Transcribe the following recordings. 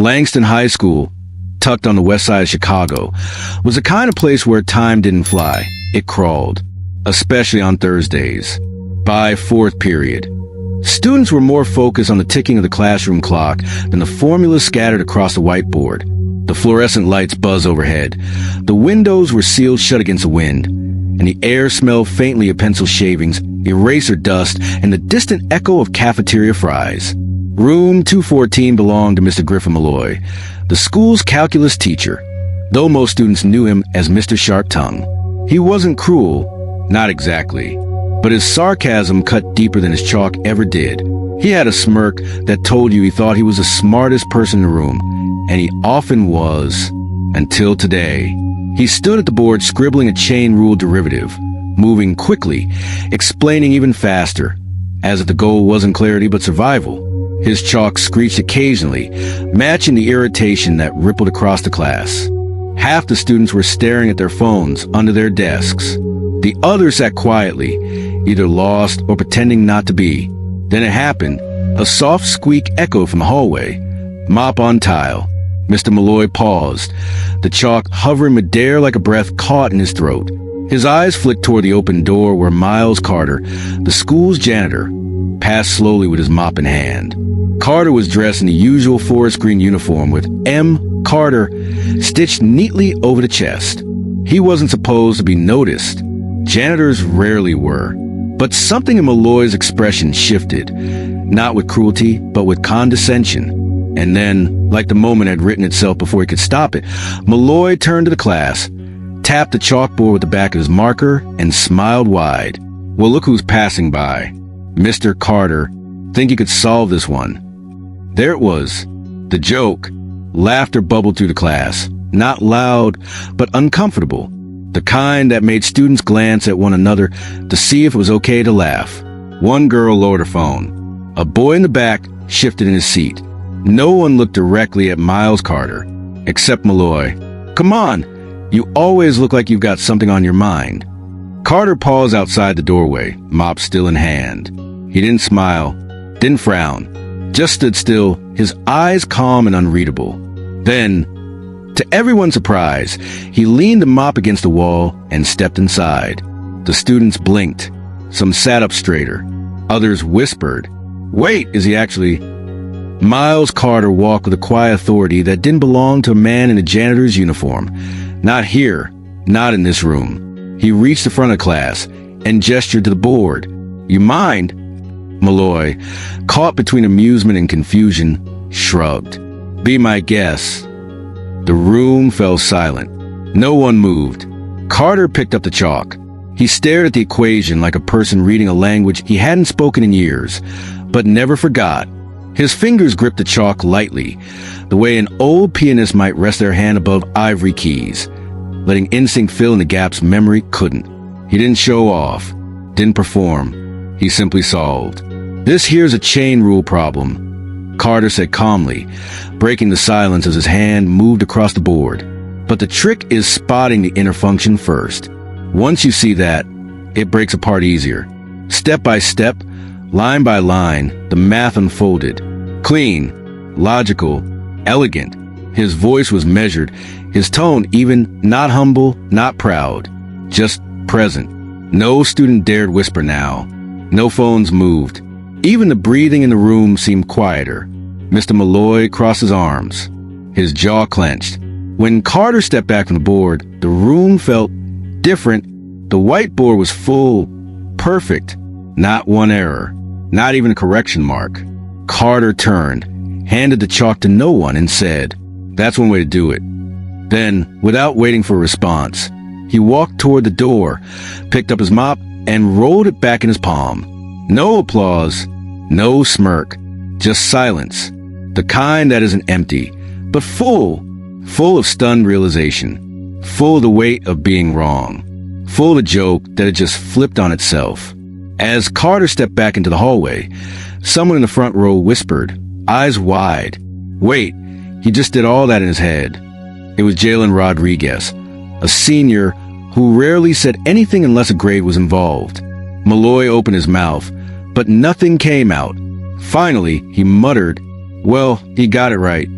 Langston High School, tucked on the west side of Chicago, was the kind of place where time didn't fly. It crawled, especially on Thursdays. By fourth period, students were more focused on the ticking of the classroom clock than the formulas scattered across the whiteboard. The fluorescent lights buzzed overhead. The windows were sealed shut against the wind, and the air smelled faintly of pencil shavings, eraser dust, and the distant echo of cafeteria fries. Room 214 belonged to Mr. Griffin Malloy, the school's calculus teacher, though most students knew him as Mr. Sharp Tongue. He wasn't cruel, not exactly, but his sarcasm cut deeper than his chalk ever did. He had a smirk that told you he thought he was the smartest person in the room, and he often was, until today. He stood at the board scribbling a chain rule derivative, moving quickly, explaining even faster, as if the goal wasn't clarity but survival. His chalk screeched occasionally, matching the irritation that rippled across the class. Half the students were staring at their phones under their desks. The others sat quietly, either lost or pretending not to be. Then it happened. A soft squeak echoed from the hallway. Mop on tile. Mr. Malloy paused, the chalk hovering midair like a breath caught in his throat. His eyes flicked toward the open door where Miles Carter, the school's janitor, passed slowly with his mop in hand. Carter was dressed in the usual forest green uniform with M. Carter stitched neatly over the chest. He wasn't supposed to be noticed. Janitors rarely were. But something in Malloy's expression shifted, not with cruelty, but with condescension. And then, like the moment had written itself before he could stop it, Malloy turned to the class, tapped the chalkboard with the back of his marker, and smiled wide. Well, look who's passing by. Mr. Carter. Think you could solve this one? There it was. The joke. Laughter bubbled through the class. Not loud, but uncomfortable. The kind that made students glance at one another to see if it was okay to laugh. One girl lowered her phone. A boy in the back shifted in his seat. No one looked directly at Miles Carter, except Malloy. Come on, you always look like you've got something on your mind. Carter paused outside the doorway, mop still in hand. He didn't smile, didn't frown, just stood still, his eyes calm and unreadable. Then, to everyone's surprise, he leaned the mop against the wall and stepped inside. The students blinked. Some sat up straighter. Others whispered. Wait, is he actually... Miles Carter walked with a quiet authority that didn't belong to a man in a janitor's uniform. Not here, not in this room. He reached the front of the class and gestured to the board. You mind? Malloy, caught between amusement and confusion, shrugged. Be my guest. The room fell silent. No one moved. Carter picked up the chalk. He stared at the equation like a person reading a language he hadn't spoken in years, but never forgot. His fingers gripped the chalk lightly, the way an old pianist might rest their hand above ivory keys, letting instinct fill in the gaps memory couldn't. He didn't show off, didn't perform. He simply solved. This here's a chain rule problem, Carter said calmly, breaking the silence as his hand moved across the board. But the trick is spotting the inner function first. Once you see that, it breaks apart easier. Step by step, line by line, the math unfolded. Clean, logical, elegant. His voice was measured, his tone even not humble, not proud, just present. No student dared whisper now. No phones moved. Even the breathing in the room seemed quieter. Mr. Malloy crossed his arms, his jaw clenched. When Carter stepped back from the board, the room felt different. The whiteboard was full, perfect, not one error, not even a correction mark. Carter turned, handed the chalk to no one, and said, "That's one way to do it." Then, without waiting for a response, he walked toward the door, picked up his mop, and rolled it back in his palm. No applause, no smirk, just silence. The kind that isn't empty, but full of stunned realization, full of the weight of being wrong, full of the joke that had just flipped on itself. As Carter stepped back into the hallway, someone in the front row whispered, eyes wide, "Wait, he just did all that in his head." It was Jalen Rodriguez, a senior who rarely said anything unless a grade was involved. Malloy opened his mouth, but nothing came out. Finally, he muttered, "Well, he got it right."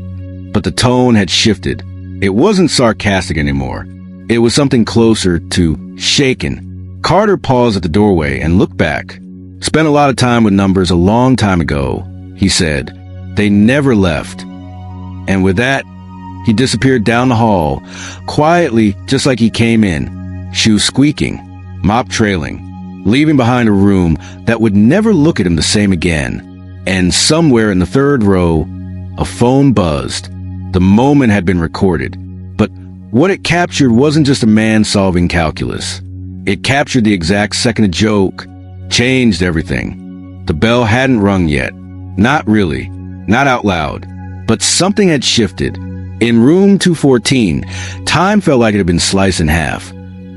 but the tone had shifted. It wasn't sarcastic anymore. It was something closer to shaken. Carter paused at the doorway and looked back. "Spent a lot of time with numbers a long time ago," he said. "They never left." And with that, he disappeared down the hall, quietly, just like he came in, shoes squeaking, mop trailing, leaving behind a room that would never look at him the same again. And somewhere in the third row, a phone buzzed. The moment had been recorded, but what it captured wasn't just a man solving calculus. It captured the exact second a joke changed everything. The bell hadn't rung yet. Not really. Not out loud. But something had shifted. In room 214, time felt like it had been sliced in half.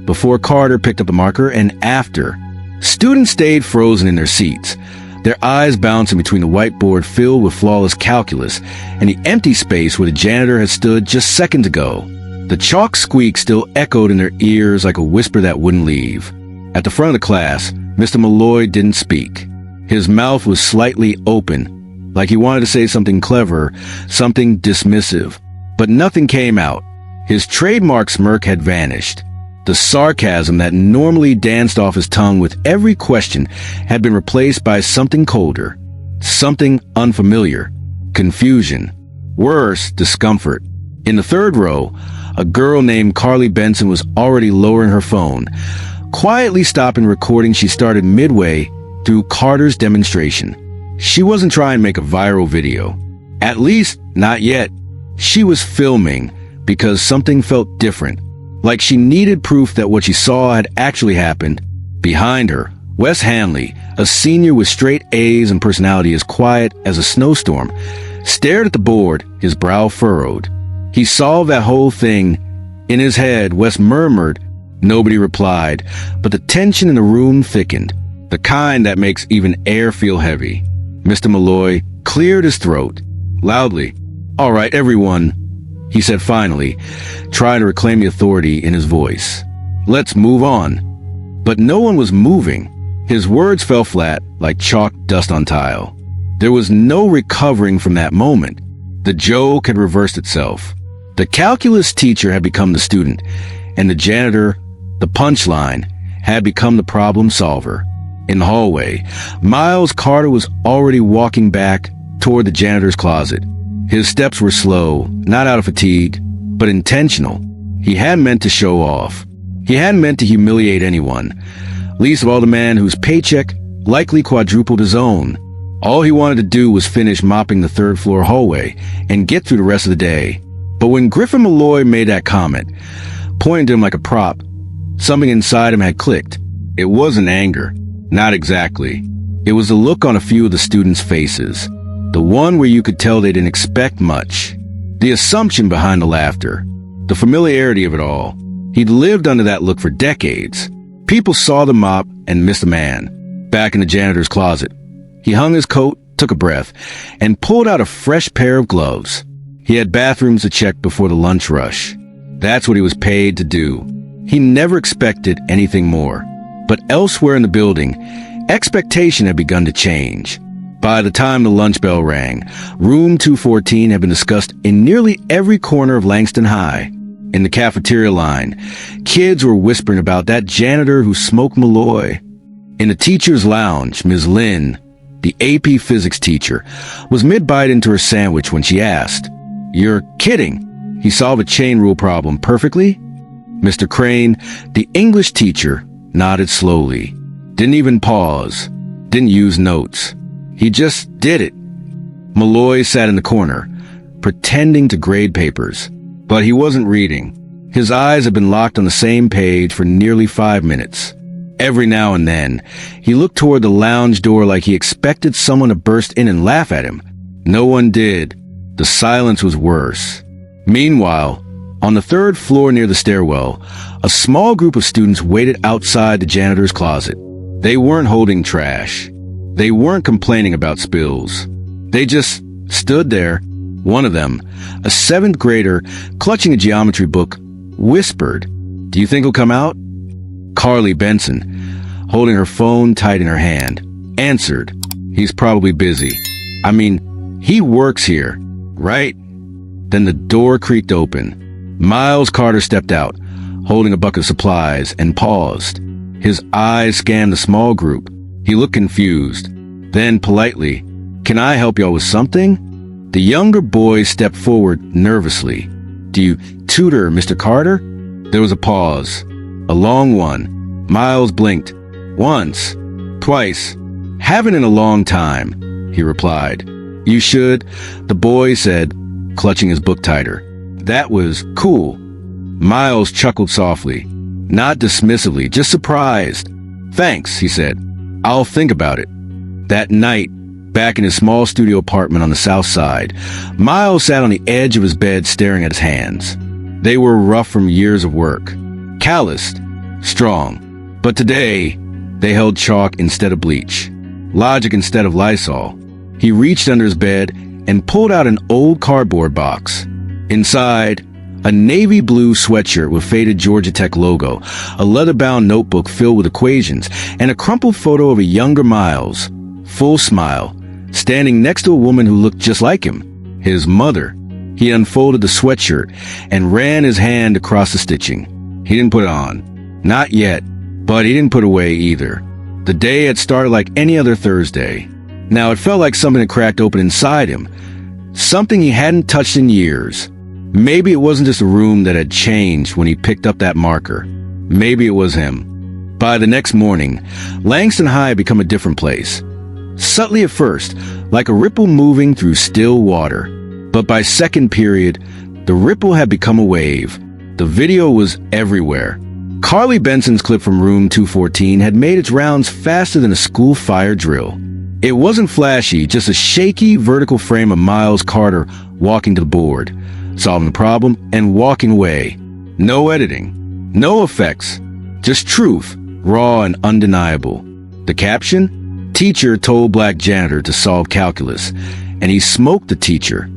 Before Carter picked up a marker and after, students stayed frozen in their seats, their eyes bouncing between the whiteboard filled with flawless calculus and the empty space where the janitor had stood just seconds ago. The chalk squeak still echoed in their ears like a whisper that wouldn't leave. At the front of the class, Mr. Malloy didn't speak. His mouth was slightly open, like he wanted to say something clever, something dismissive. But nothing came out. His trademark smirk had vanished. The sarcasm that normally danced off his tongue with every question had been replaced by something colder, something unfamiliar, confusion, worse, discomfort. In the third row, a girl named Carly Benson was already lowering her phone, quietly stopping recording she started midway through Carter's demonstration. She wasn't trying to make a viral video. At least, not yet. She was filming because something felt different, like she needed proof that what she saw had actually happened. Behind her, Wes Hanley, a senior with straight A's and personality as quiet as a snowstorm, stared at the board, his brow furrowed. He solved that whole thing. In his head, Wes murmured. Nobody replied, but the tension in the room thickened, the kind that makes even air feel heavy. Mr. Malloy cleared his throat, loudly. "All right, everyone," he said finally, trying to reclaim the authority in his voice. "Let's move on." But no one was moving. His words fell flat like chalk dust on tile. There was no recovering from that moment. The joke had reversed itself. The calculus teacher had become the student, and the janitor, the punchline, had become the problem solver. In the hallway, Miles Carter was already walking back toward the janitor's closet. His steps were slow, not out of fatigue, but intentional. He hadn't meant to show off. He hadn't meant to humiliate anyone, least of all the man whose paycheck likely quadrupled his own. All he wanted to do was finish mopping the third-floor hallway and get through the rest of the day. But when Griffin Malloy made that comment, pointing to him like a prop, something inside him had clicked. It wasn't anger. Not exactly. It was the look on a few of the students' faces. The one where you could tell they didn't expect much. The assumption behind the laughter. The familiarity of it all. He'd lived under that look for decades. People saw the mop and missed the man. Back in the janitor's closet, he hung his coat, took a breath, and pulled out a fresh pair of gloves. He had bathrooms to check before the lunch rush. That's what he was paid to do. He never expected anything more. But elsewhere in the building, expectation had begun to change. By the time the lunch bell rang, room 214 had been discussed in nearly every corner of Langston High. In the cafeteria line, kids were whispering about that janitor who smoked Malloy. In the teacher's lounge, Ms. Lynn, the AP physics teacher, was mid-bite into her sandwich when she asked, "You're kidding. He solved a chain rule problem perfectly?" Mr. Crane, the English teacher, nodded slowly. Didn't even pause. Didn't use notes. He just did it. Malloy sat in the corner, pretending to grade papers. But he wasn't reading. His eyes had been locked on the same page for nearly 5 minutes. Every now and then, he looked toward the lounge door like he expected someone to burst in and laugh at him. No one did. The silence was worse. Meanwhile, on the third floor near the stairwell, a small group of students waited outside the janitor's closet. They weren't holding trash. They weren't complaining about spills. They just stood there. One of them, a 7th grader, clutching a geometry book, whispered, "Do you think he'll come out?" Carly Benson, holding her phone tight in her hand, answered, "He's probably busy. I mean, he works here, right?" Then the door creaked open. Miles Carter stepped out, holding a bucket of supplies, and paused. His eyes scanned the small group. He looked confused. Then, politely, "Can I help y'all with something?" The younger boy stepped forward nervously. "Do you tutor Mr. Carter?" There was a pause. A long one. Miles blinked. "Once. Twice. Haven't in a long time," he replied. "You should," the boy said, clutching his book tighter. "That was cool." Miles chuckled softly, not dismissively, just surprised. "Thanks," he said. "I'll think about it." That night, back in his small studio apartment on the south side, Miles sat on the edge of his bed staring at his hands. They were rough from years of work. Calloused. Strong. But today, they held chalk instead of bleach. Logic instead of Lysol. He reached under his bed and pulled out an old cardboard box. Inside, a navy blue sweatshirt with faded Georgia Tech logo, a leather-bound notebook filled with equations, and a crumpled photo of a younger Miles, full smile, standing next to a woman who looked just like him, his mother. He unfolded the sweatshirt and ran his hand across the stitching. He didn't put it on. Not yet, but he didn't put it away either. The day had started like any other Thursday. Now it felt like something had cracked open inside him, something he hadn't touched in years. Maybe it wasn't just a room that had changed when he picked up that marker. Maybe it was him. By the next morning, Langston High had become a different place. Subtly at first, like a ripple moving through still water. But by second period, the ripple had become a wave. The video was everywhere. Carly Benson's clip from room 214 had made its rounds faster than a school fire drill. It wasn't flashy, just a shaky, vertical frame of Miles Carter walking to the board, solving the problem, and walking away. No editing. No effects. Just truth, raw and undeniable. The caption? Teacher told Black Janitor to solve calculus, and he smoked the teacher.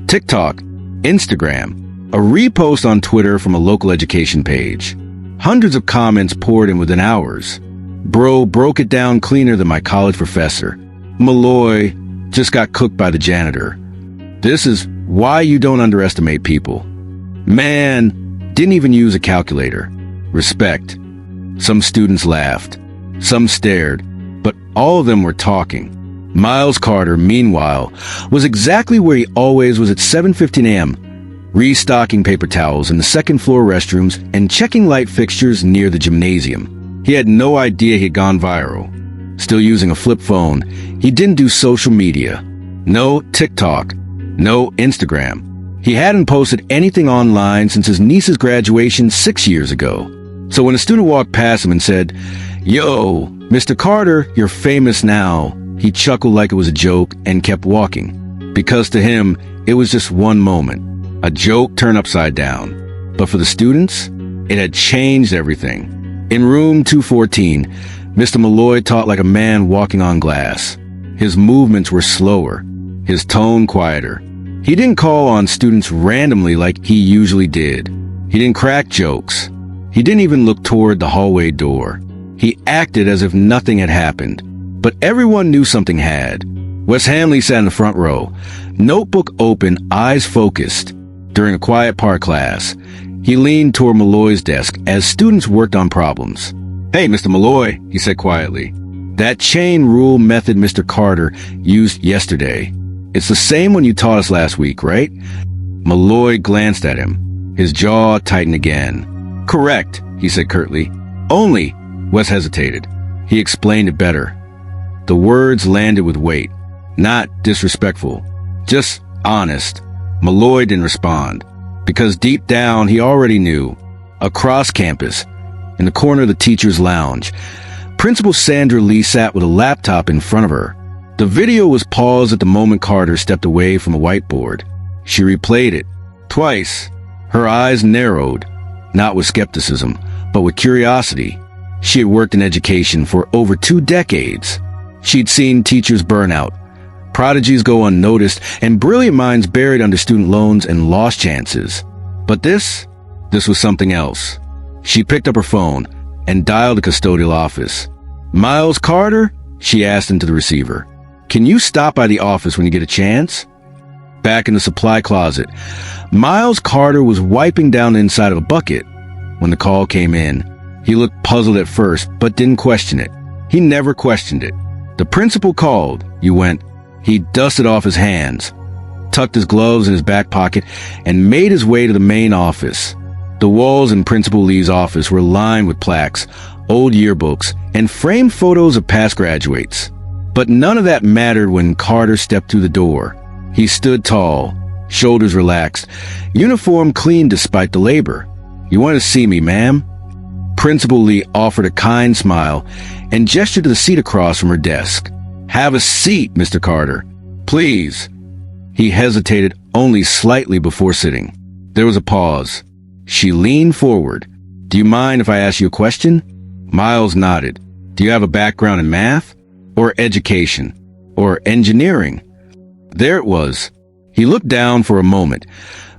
TikTok, Instagram, a repost on Twitter from a local education page. Hundreds of comments poured in within hours. Bro broke it down cleaner than my college professor. Malloy just got cooked by the janitor. This is why you don't underestimate people. Man didn't even use a calculator. Respect. Some students laughed. Some stared. But all of them were talking. Miles Carter, meanwhile, was exactly where he always was at 7:15 a.m., restocking paper towels in the second-floor restrooms and checking light fixtures near the gymnasium. He had no idea he'd gone viral. Still using a flip phone, he didn't do social media. No TikTok. No Instagram. He hadn't posted anything online since his niece's graduation 6 years ago. So when a student walked past him and said, "Yo, Mr. Carter, you're famous now," he chuckled like it was a joke and kept walking. Because to him, it was just one moment. A joke turned upside down. But for the students, it had changed everything. In room 214, Mr. Malloy taught like a man walking on glass. His movements were slower, his tone quieter. He didn't call on students randomly like he usually did. He didn't crack jokes. He didn't even look toward the hallway door. He acted as if nothing had happened. But everyone knew something had. Wes Hamley sat in the front row, notebook open, eyes focused. During a quiet part class, he leaned toward Malloy's desk as students worked on problems. "Hey, Mr. Malloy," he said quietly. "That chain rule method Mr. Carter used yesterday. It's the same one you taught us last week, right?" Malloy glanced at him. His jaw tightened again. "Correct," he said curtly. "Only," Wes hesitated. He explained it better. The words landed with weight. Not disrespectful. Just honest. Malloy didn't respond. Because deep down, he already knew. Across campus, in the corner of the teacher's lounge, Principal Sandra Lee sat with a laptop in front of her. The video was paused at the moment Carter stepped away from a whiteboard. She replayed it. Twice. Her eyes narrowed. Not with skepticism, but with curiosity. She had worked in education for over 2 decades. She'd seen teachers burn out, prodigies go unnoticed, and brilliant minds buried under student loans and lost chances. But this was something else. She picked up her phone and dialed the custodial office. "Miles Carter?" she asked into the receiver. "Can you stop by the office when you get a chance?" Back in the supply closet, Miles Carter was wiping down the inside of a bucket when the call came in. He looked puzzled at first, but didn't question it. He never questioned it. The principal called, you went. He dusted off his hands, tucked his gloves in his back pocket, and made his way to the main office. The walls in Principal Lee's office were lined with plaques, old yearbooks, and framed photos of past graduates. But none of that mattered when Carter stepped through the door. He stood tall, shoulders relaxed, uniform clean despite the labor. You want to see me, ma'am? Principal Lee offered a kind smile and gestured to the seat across from her desk. Have a seat, Mr. Carter. Please. He hesitated only slightly before sitting. There was a pause. She leaned forward. Do you mind if I ask you a question? Miles nodded. Do you have a background in math? Or education? Or engineering? There it was. He looked down for a moment,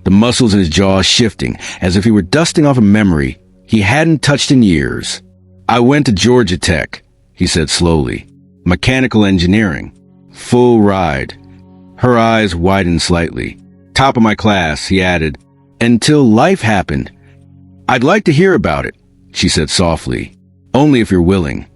the muscles in his jaw shifting as if he were dusting off a memory he hadn't touched in years. I went to Georgia Tech, he said slowly. Mechanical engineering. Full ride. Her eyes widened slightly. Top of my class, he added. Until life happened. I'd like to hear about it, she said softly. Only if you're willing.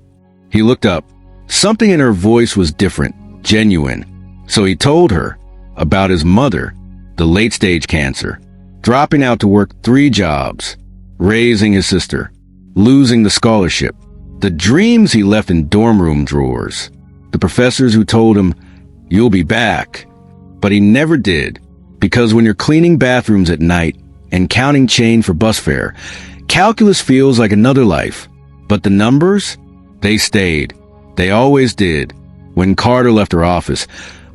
He looked up. Something in her voice was different, genuine. So he told her about his mother, the late-stage cancer, dropping out to work 3 jobs, raising his sister, losing the scholarship, the dreams he left in dorm room drawers, the professors who told him, you'll be back. But he never did. Because when you're cleaning bathrooms at night and counting change for bus fare, calculus feels like another life. But the numbers? They stayed. They always did. When Carter left her office,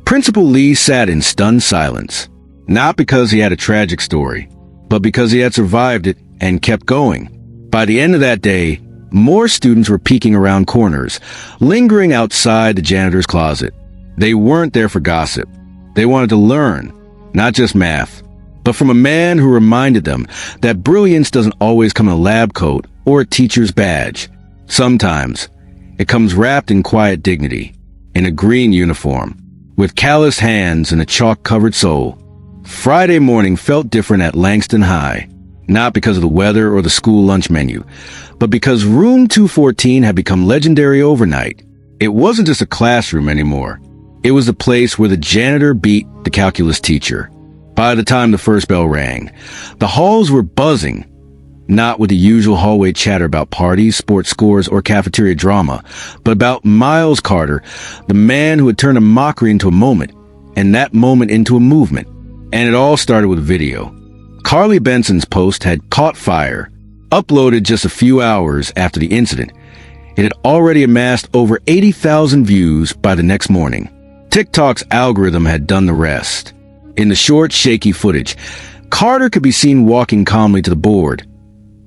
Principal Lee sat in stunned silence. Not because he had a tragic story, but because he had survived it and kept going. By the end of that day, more students were peeking around corners, lingering outside the janitor's closet. They weren't there for gossip. They wanted to learn. Not just math, but from a man who reminded them that brilliance doesn't always come in a lab coat or a teacher's badge. Sometimes, it comes wrapped in quiet dignity, in a green uniform, with calloused hands and a chalk-covered soul. Friday morning felt different at Langston High, not because of the weather or the school lunch menu, but because room 214 had become legendary overnight. It wasn't just a classroom anymore. It was the place where the janitor beat the calculus teacher. By the time the first bell rang, the halls were buzzing, not with the usual hallway chatter about parties, sports scores, or cafeteria drama, but about Miles Carter, the man who had turned a mockery into a moment, and that moment into a movement. And it all started with video. Carly Benson's post had caught fire, uploaded just a few hours after the incident. It had already amassed over 80,000 views by the next morning. TikTok's algorithm had done the rest. In the short, shaky footage, Carter could be seen walking calmly to the board,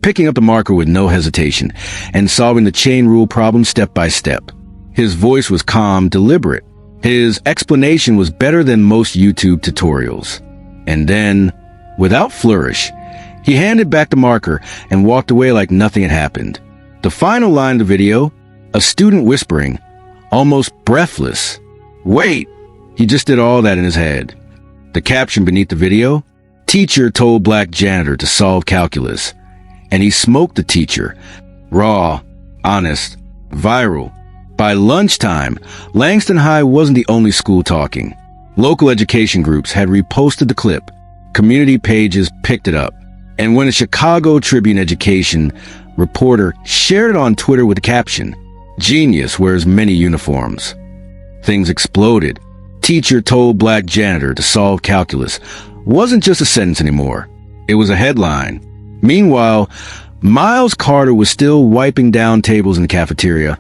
picking up the marker with no hesitation, and solving the chain rule problem step by step. His voice was calm, deliberate. His explanation was better than most YouTube tutorials. And then, without flourish, he handed back the marker and walked away like nothing had happened. The final line of the video, a student whispering, almost breathless, "Wait!" He just did all that in his head. The caption beneath the video, "Teacher told Black Janitor to solve calculus." And he smoked the teacher. Raw, honest, viral. By lunchtime, Langston High wasn't the only school talking. Local education groups had reposted the clip. Community pages picked it up. And when a Chicago Tribune education reporter shared it on Twitter with the caption, "Genius wears many uniforms," things exploded. "Teacher told Black Janitor to solve calculus" wasn't just a sentence anymore. It was a headline. Meanwhile, Miles Carter was still wiping down tables in the cafeteria,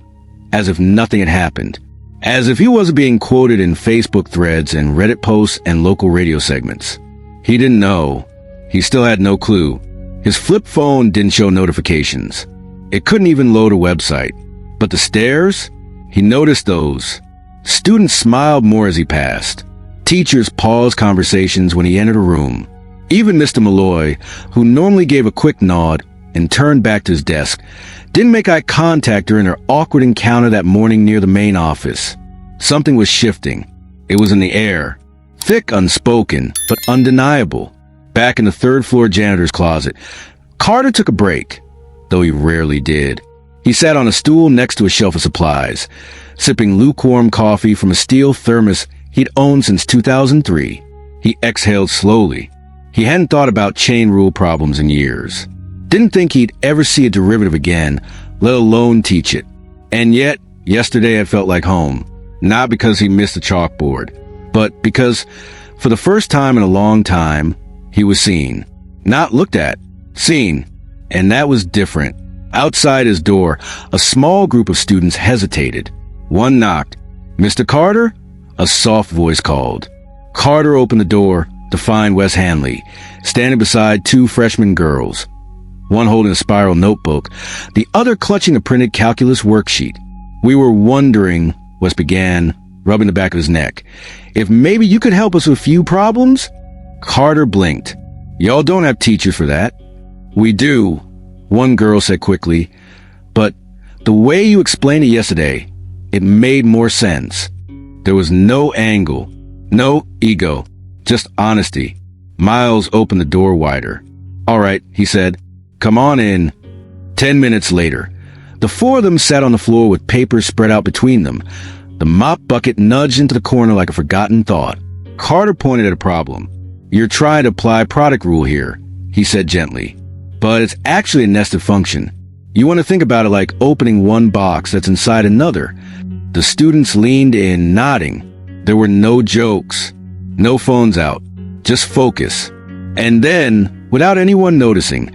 as if nothing had happened. As if he wasn't being quoted in Facebook threads and Reddit posts and local radio segments. He didn't know. He still had no clue. His flip phone didn't show notifications. It couldn't even load a website. But the stares? He noticed those. Students smiled more as he passed. Teachers paused conversations when he entered a room. Even Mr. Malloy, who normally gave a quick nod and turned back to his desk, didn't make eye contact during their awkward encounter that morning near the main office. Something was shifting. It was in the air. Thick, unspoken, but undeniable. Back in the third-floor janitor's closet, Carter took a break, though he rarely did. He sat on a stool next to a shelf of supplies, sipping lukewarm coffee from a steel thermos he'd owned since 2003. He exhaled slowly. He hadn't thought about chain rule problems in years. Didn't think he'd ever see a derivative again, let alone teach it. And yet, yesterday had felt like home. Not because he missed the chalkboard, but because, for the first time in a long time, he was seen. Not looked at, seen. And that was different. Outside his door, a small group of students hesitated. One knocked. "Mr. Carter?" A soft voice called. Carter opened the door to find Wes Hanley, standing beside two freshman girls. One holding a spiral notebook, the other clutching a printed calculus worksheet. "We were wondering," Wes began, rubbing the back of his neck, "if maybe you could help us with a few problems?" Carter blinked. "Y'all don't have teachers for that." "We do," one girl said quickly, "but the way you explained it yesterday, it made more sense." There was no angle, no ego, just honesty. Miles opened the door wider. "All right," he said. "Come on in." 10 minutes later, the four of them sat on the floor with papers spread out between them. The mop bucket nudged into the corner like a forgotten thought. Carter pointed at a problem. "You're trying to apply product rule here," he said gently. "But it's actually a nested function. You want to think about it like opening one box that's inside another." The students leaned in, nodding. There were no jokes, no phones out, just focus. And then, without anyone noticing,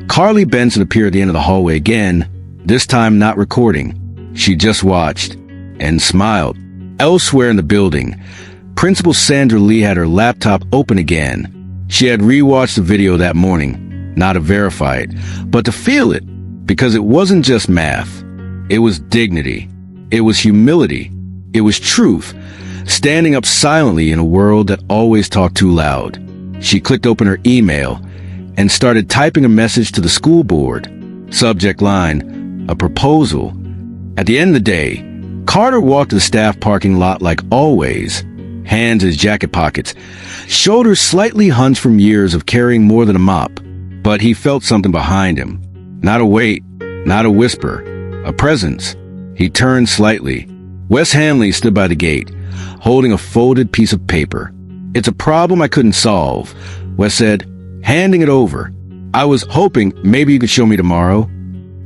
Carly Benson appeared at the end of the hallway again, this time not recording. She just watched and smiled. Elsewhere in the building, Principal Sandra Lee had her laptop open again. She had rewatched the video that morning, not to verify it, but to feel it, because it wasn't just math. It was dignity. It was humility. It was truth, standing up silently in a world that always talked too loud. She clicked open her email and started typing a message to the school board. Subject line, a proposal. At the end of the day, Carter walked to the staff parking lot like always, hands in his jacket pockets, shoulders slightly hunched from years of carrying more than a mop. But he felt something behind him. Not a weight, not a whisper, a presence. He turned slightly. Wes Hanley stood by the gate, holding a folded piece of paper. "It's a problem I couldn't solve," Wes said, handing it over. "I was hoping maybe you could show me tomorrow."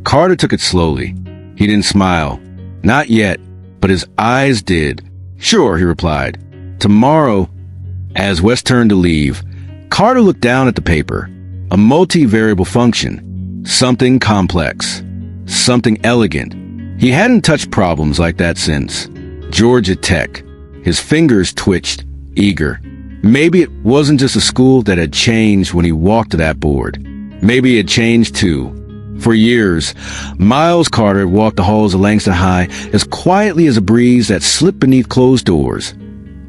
Carter took it slowly. He didn't smile. Not yet, but his eyes did. "Sure," he replied. "Tomorrow." As Wes turned to leave, Carter looked down at the paper. A multivariable function. Something complex. Something elegant. He hadn't touched problems like that since Georgia Tech. His fingers twitched, eager. Maybe it wasn't just a school that had changed when he walked to that board. Maybe it had changed too. For years, Miles Carter walked the halls of Langston High as quietly as a breeze that slipped beneath closed doors.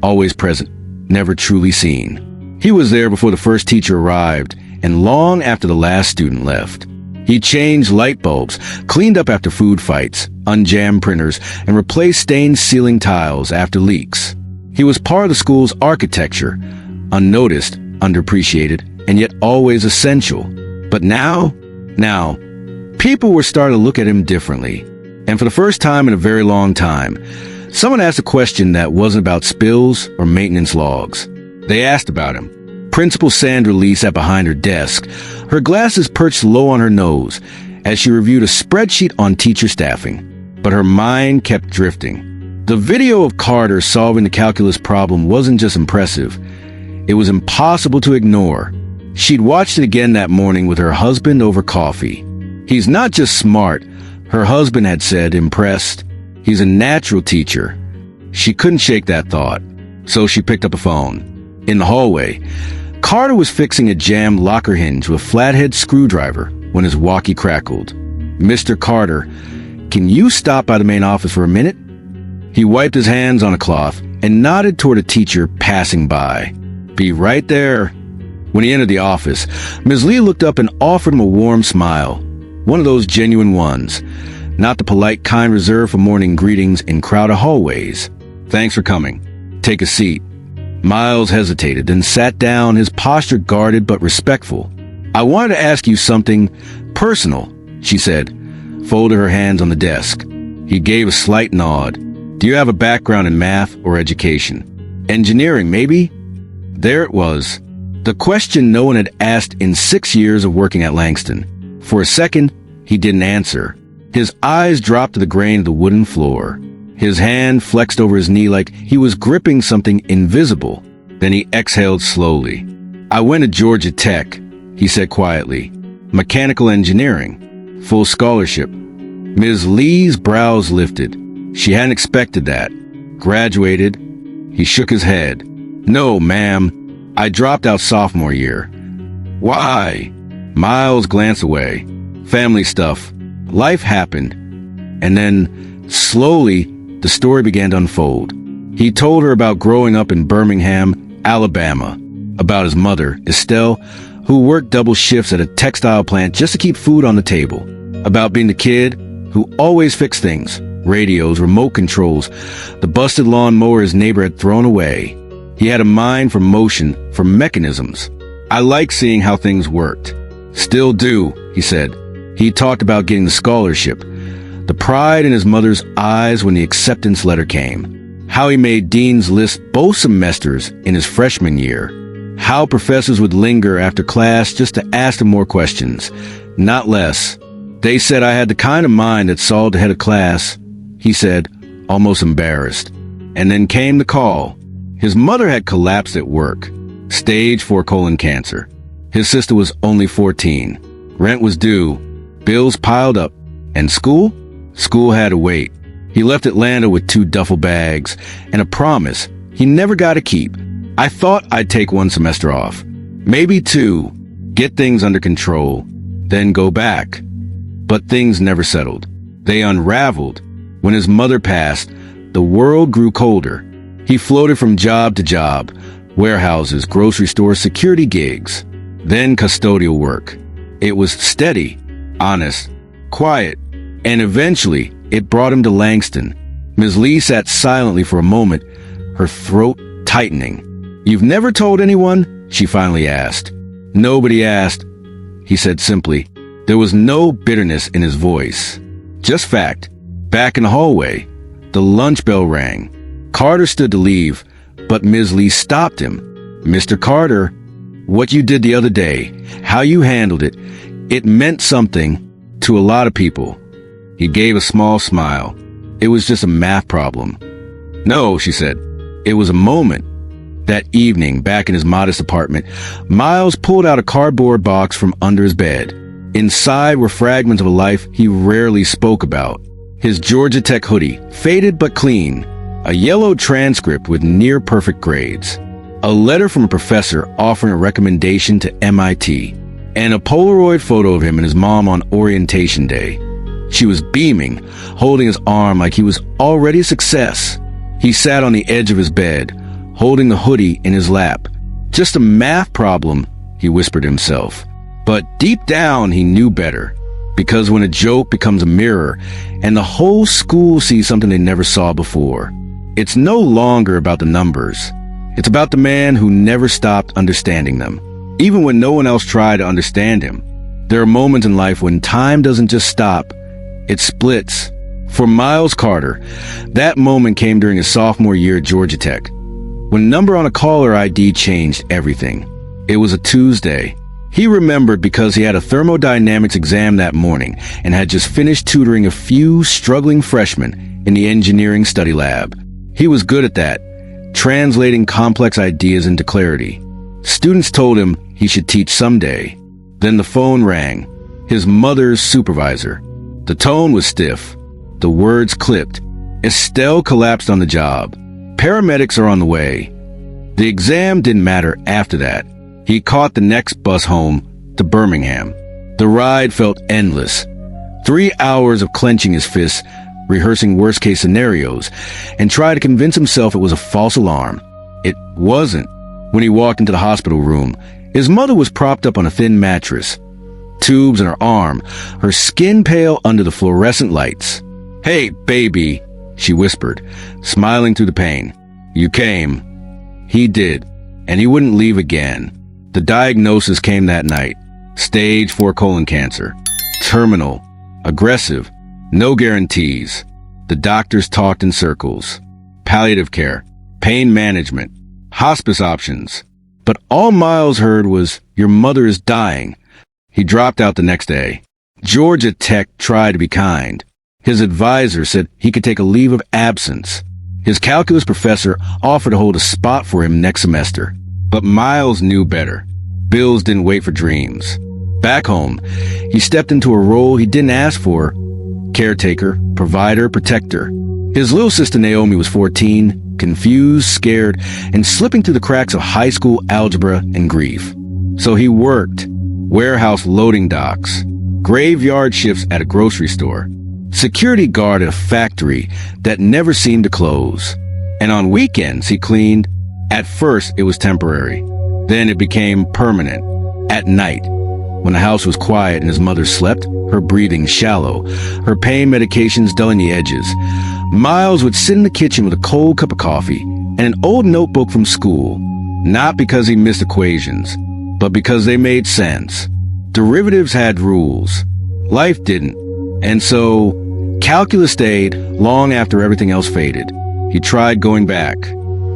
Always present, never truly seen. He was there before the first teacher arrived, and long after the last student left. He changed light bulbs, cleaned up after food fights, unjammed printers, and replaced stained ceiling tiles after leaks. He was part of the school's architecture, unnoticed, underappreciated, and yet always essential. But now, people were starting to look at him differently. And for the first time in a very long time, someone asked a question that wasn't about spills or maintenance logs. They asked about him. Principal Sandra Lee sat behind her desk, her glasses perched low on her nose, as she reviewed a spreadsheet on teacher staffing. But her mind kept drifting. The video of Carter solving the calculus problem wasn't just impressive. It was impossible to ignore. She'd watched it again that morning with her husband over coffee. He's not just smart, her husband had said, impressed. He's a natural teacher. She couldn't shake that thought, so she picked up the phone. In the hallway, Carter was fixing a jammed locker hinge with a flathead screwdriver when his walkie crackled. "Mr. Carter, can you stop by the main office for a minute?" He wiped his hands on a cloth and nodded toward a teacher passing by. "Be right there." When he entered the office, Ms. Lee looked up and offered him a warm smile, one of those genuine ones, not the polite kind reserved for morning greetings in crowded hallways. "Thanks for coming. Take a seat." Miles hesitated, then sat down, his posture guarded but respectful. "I wanted to ask you something personal," she said, folded her hands on the desk. He gave a slight nod. "Do you have a background in math or education? Engineering, maybe?" There it was. The question no one had asked in 6 years of working at Langston. For a second, he didn't answer. His eyes dropped to the grain of the wooden floor. His hand flexed over his knee like he was gripping something invisible. Then he exhaled slowly. "I went to Georgia Tech," he said quietly. "Mechanical engineering. Full scholarship." Ms. Lee's brows lifted. She hadn't expected that. "Graduated?" He shook his head. "No, ma'am. I dropped out sophomore year." "Why?" Miles glanced away. "Family stuff. Life happened." And then, slowly, the story began to unfold. He told her about growing up in Birmingham, Alabama, about his mother, Estelle, who worked double shifts at a textile plant just to keep food on the table, about being the kid who always fixed things, radios, remote controls, the busted lawnmower his neighbor had thrown away. He had a mind for motion, for mechanisms. "I like seeing how things worked." "Still do," he said. He talked about getting the scholarship, the pride in his mother's eyes when the acceptance letter came, how he made Dean's List both semesters in his freshman year, how professors would linger after class just to ask him more questions, not less. "They said I had the kind of mind that solved ahead of class," he said, almost embarrassed. And then came the call. His mother had collapsed at work, stage 4 colon cancer. His sister was only 14. Rent was due. Bills piled up. And school? School had to wait. He left Atlanta with 2 duffel bags and a promise he never got to keep. "I thought I'd take 1 semester off. Maybe 2. Get things under control. Then go back." But things never settled. They unraveled. When his mother passed, the world grew colder. He floated from job to job, warehouses, grocery stores, security gigs, then custodial work. It was steady, honest, quiet, and eventually it brought him to Langston. Ms. Lee sat silently for a moment, her throat tightening. "You've never told anyone?" she finally asked. "Nobody asked," he said simply. There was no bitterness in his voice, just fact. Back in the hallway, the lunch bell rang. Carter stood to leave, but Ms. Lee stopped him. "Mr. Carter, what you did the other day, how you handled it, it meant something to a lot of people." He gave a small smile. "It was just a math problem." "No," she said. "It was a moment." That evening, back in his modest apartment, Miles pulled out a cardboard box from under his bed. Inside were fragments of a life he rarely spoke about. His Georgia Tech hoodie, faded but clean. A yellow transcript with near-perfect grades. A letter from a professor offering a recommendation to MIT. And a Polaroid photo of him and his mom on orientation day. She was beaming, holding his arm like he was already a success. He sat on the edge of his bed, holding the hoodie in his lap. "Just a math problem," he whispered to himself. But deep down, he knew better. Because when a joke becomes a mirror, and the whole school sees something they never saw before, it's no longer about the numbers. It's about the man who never stopped understanding them. Even when no one else tried to understand him. There are moments in life when time doesn't just stop, it splits. For Miles Carter, that moment came during his sophomore year at Georgia Tech, when a number on a caller ID changed everything. It was a Tuesday. He remembered because he had a thermodynamics exam that morning and had just finished tutoring a few struggling freshmen in the engineering study lab. He was good at that, translating complex ideas into clarity. Students told him he should teach someday. Then the phone rang. His mother's supervisor. The tone was stiff. The words clipped. Estelle collapsed on the job. Paramedics are on the way. The exam didn't matter after that. He caught the next bus home to Birmingham. The ride felt endless. 3 hours of clenching his fists, rehearsing worst-case scenarios, and trying to convince himself it was a false alarm. It wasn't. When he walked into the hospital room, his mother was propped up on a thin mattress. Tubes in her arm, her skin pale under the fluorescent lights. "Hey, baby," she whispered, smiling through the pain. "You came." He did, and he wouldn't leave again. The diagnosis came that night. Stage 4 colon cancer. Terminal. Aggressive. No guarantees. The doctors talked in circles. Palliative care. Pain management. Hospice options. But all Miles heard was, "Your mother is dying." He dropped out the next day. Georgia Tech tried to be kind. His advisor said he could take a leave of absence. His calculus professor offered to hold a spot for him next semester. But Miles knew better. Bills didn't wait for dreams. Back home, he stepped into a role he didn't ask for. Caretaker, provider, protector. His little sister Naomi was 14, confused, scared, and slipping through the cracks of high school algebra and grief. So he worked. Warehouse loading docks. Graveyard shifts at a grocery store. Security guard at a factory that never seemed to close. And on weekends, he cleaned. At first, it was temporary. Then it became permanent. At night, when the house was quiet and his mother slept, her breathing shallow, her pain medications dulling the edges, Miles would sit in the kitchen with a cold cup of coffee and an old notebook from school, not because he missed equations, but because they made sense. Derivatives had rules. Life didn't. And so, calculus stayed long after everything else faded. He tried going back.